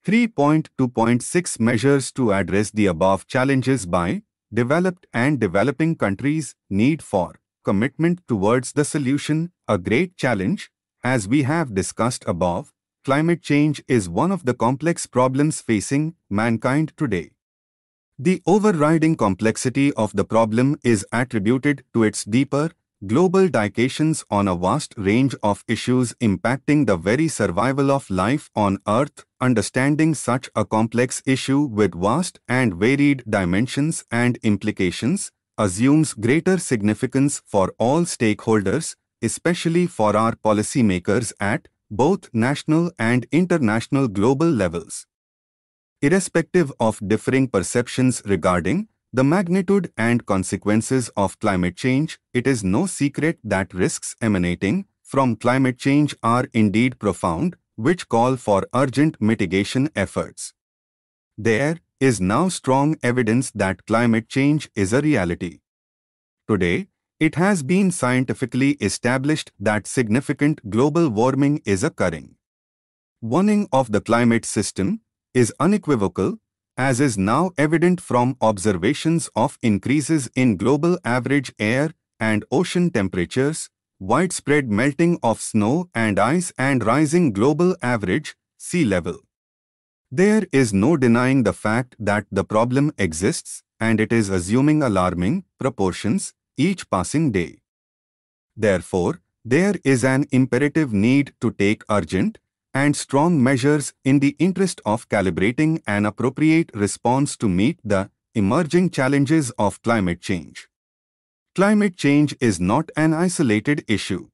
3.2.6 measures to address the above challenges by developed and developing countries need for commitment towards the solution. A great challenge, as we have discussed above, climate change is one of the complex problems facing mankind today. The overriding complexity of the problem is attributed to its deeper, global dimensions on a vast range of issues impacting the very survival of life on Earth. Understanding such a complex issue with vast and varied dimensions and implications assumes greater significance for all stakeholders, especially for our policymakers at both national and international global levels. Irrespective of differing perceptions regarding the magnitude and consequences of climate change, it is no secret that risks emanating from climate change are indeed profound, which call for urgent mitigation efforts. There is now strong evidence that climate change is a reality. Today, it has been scientifically established that significant global warming is occurring. Warming of the climate system is unequivocal, as is now evident from observations of increases in global average air and ocean temperatures, widespread melting of snow and ice and rising global average sea level. There is no denying the fact that the problem exists, and it is assuming alarming proportions each passing day. Therefore, there is an imperative need to take urgent and strong measures in the interest of calibrating an appropriate response to meet the emerging challenges of climate change. Climate change is not an isolated issue.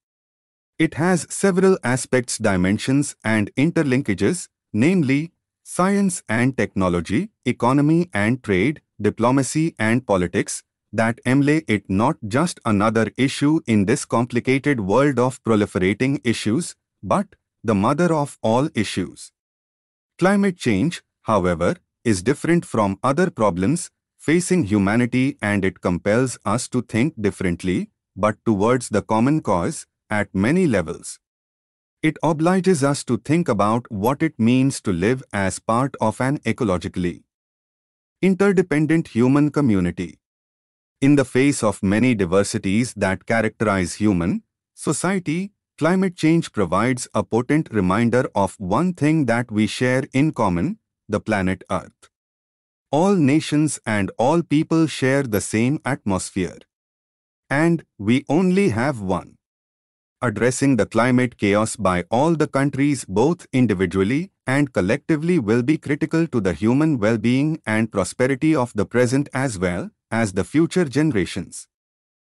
It has several aspects, dimensions, and interlinkages, namely science and technology, economy and trade, diplomacy and politics, that make it not just another issue in this complicated world of proliferating issues, but the mother of all issues. Climate change, however, is different from other problems facing humanity, and it compels us to think differently, but towards the common cause, at many levels. It obliges us to think about what it means to live as part of an ecologically interdependent human community. In the face of many diversities that characterize human society, climate change provides a potent reminder of one thing that we share in common: the planet Earth. All nations and all people share the same atmosphere. And we only have one. Addressing the climate chaos by all the countries, both individually and collectively, will be critical to the human well-being and prosperity of the present as well as the future generations.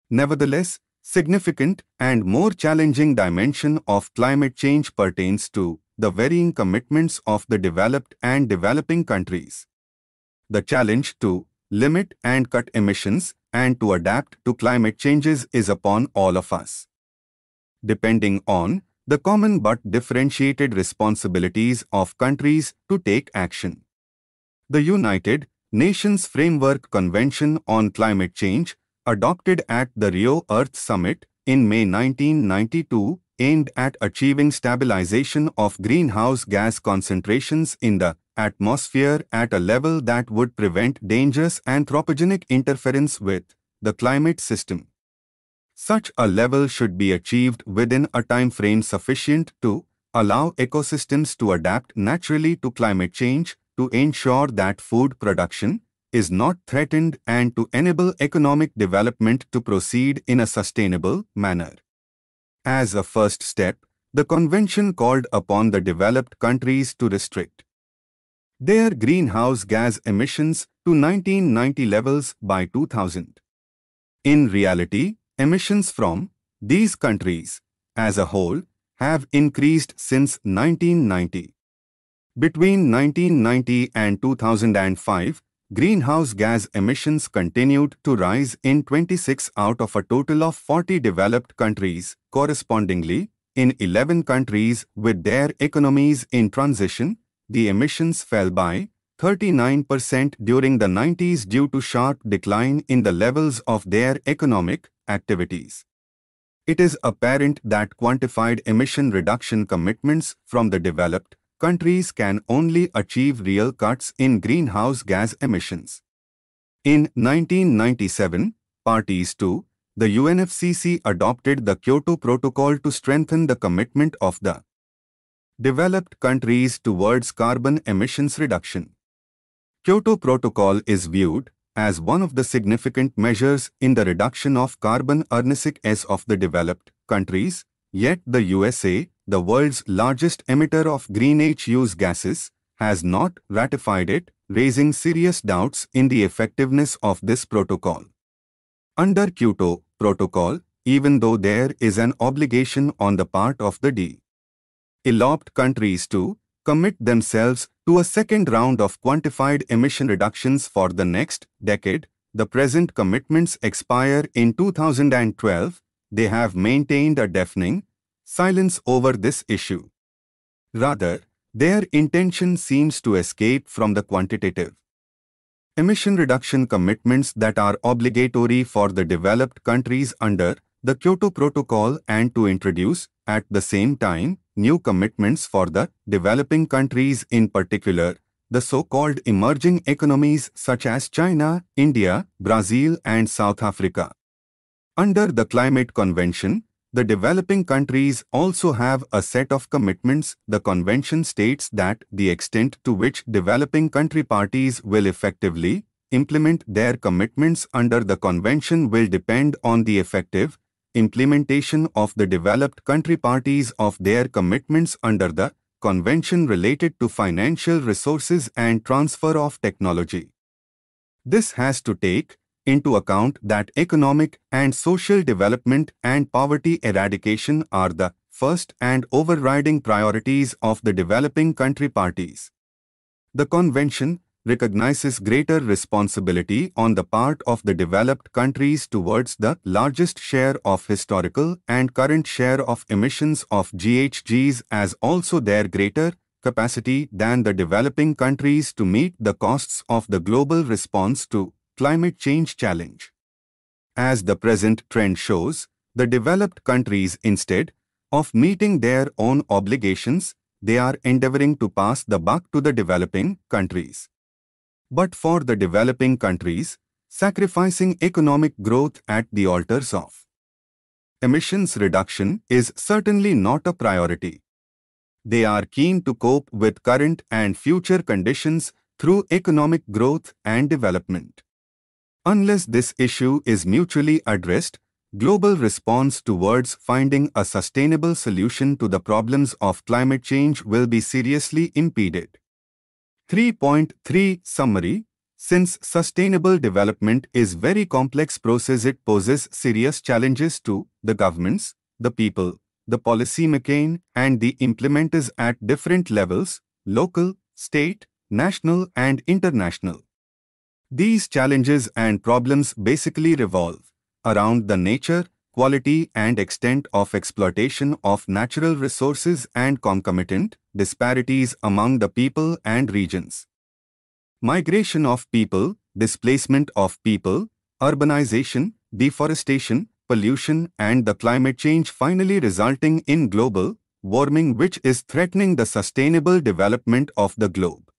Nevertheless, significant and more challenging dimension of climate change pertains to the varying commitments of the developed and developing countries. The challenge to limit and cut emissions and to adapt to climate changes is upon all of us. Depending on the common but differentiated responsibilities of countries to take action. The United Nations Framework Convention on Climate Change, adopted at the Rio Earth Summit in May 1992, aimed at achieving stabilization of greenhouse gas concentrations in the atmosphere at a level that would prevent dangerous anthropogenic interference with the climate system. Such a level should be achieved within a time frame sufficient to allow ecosystems to adapt naturally to climate change, to ensure that food production is not threatened, and to enable economic development to proceed in a sustainable manner. As a first step, the Convention called upon the developed countries to restrict their greenhouse gas emissions to 1990 levels by 2000. In reality, emissions from these countries, as a whole, have increased since 1990. Between 1990 and 2005, greenhouse gas emissions continued to rise in 26 out of a total of 40 developed countries. Correspondingly, in 11 countries with their economies in transition, the emissions fell by 39% during the 90s due to sharp decline in the levels of their economic activities. It is apparent that quantified emission reduction commitments from the developed countries can only achieve real cuts in greenhouse gas emissions. In 1997, parties to the UNFCCC adopted the Kyoto Protocol to strengthen the commitment of the developed countries towards carbon emissions reduction. Kyoto Protocol is viewed as one of the significant measures in the reduction of carbon emissions of the developed countries, yet the USA, the world's largest emitter of greenhouse gases, has not ratified it, raising serious doubts in the effectiveness of this protocol. Under Kyoto Protocol, even though there is an obligation on the part of the developed countries to commit themselves to a second round of quantified emission reductions for the next decade, the present commitments expire in 2012, they have maintained a deafening silence over this issue. Rather, their intention seems to escape from the quantitative emission reduction commitments that are obligatory for the developed countries under the Kyoto Protocol and to introduce, at the same time, new commitments for the developing countries, in particular, the so-called emerging economies such as China, India, Brazil and South Africa. Under the Climate Convention, the developing countries also have a set of commitments. The convention states that the extent to which developing country parties will effectively implement their commitments under the convention will depend on the effective implementation of the developed country parties of their commitments under the convention related to financial resources and transfer of technology. This has to take into account that economic and social development and poverty eradication are the first and overriding priorities of the developing country parties. The convention recognizes greater responsibility on the part of the developed countries towards the largest share of historical and current share of emissions of GHGs as also their greater capacity than the developing countries to meet the costs of the global response to climate change challenge. As the present trend shows, the developed countries, instead of meeting their own obligations, they are endeavoring to pass the buck to the developing countries. But for the developing countries, sacrificing economic growth at the altars of emissions reduction is certainly not a priority. They are keen to cope with current and future conditions through economic growth and development. Unless this issue is mutually addressed, global response towards finding a sustainable solution to the problems of climate change will be seriously impeded. 3.3 Summary. Since sustainable development is a very complex process, it poses serious challenges to the governments, the people, the policymakers and the implementers at different levels, local, state, national and international. These challenges and problems basically revolve around the nature, quality and extent of exploitation of natural resources and concomitant disparities among the people and regions. Migration of people, displacement of people, urbanization, deforestation, pollution and the climate change finally resulting in global warming which is threatening the sustainable development of the globe.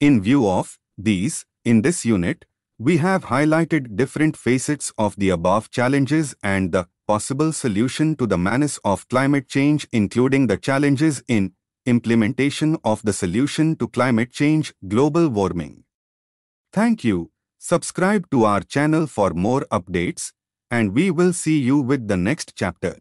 In view of these, in this unit, we have highlighted different facets of the above challenges and the possible solution to the menace of climate change, including the challenges in implementation of the solution to climate change, global warming. Thank you. Subscribe to our channel for more updates, and we will see you with the next chapter.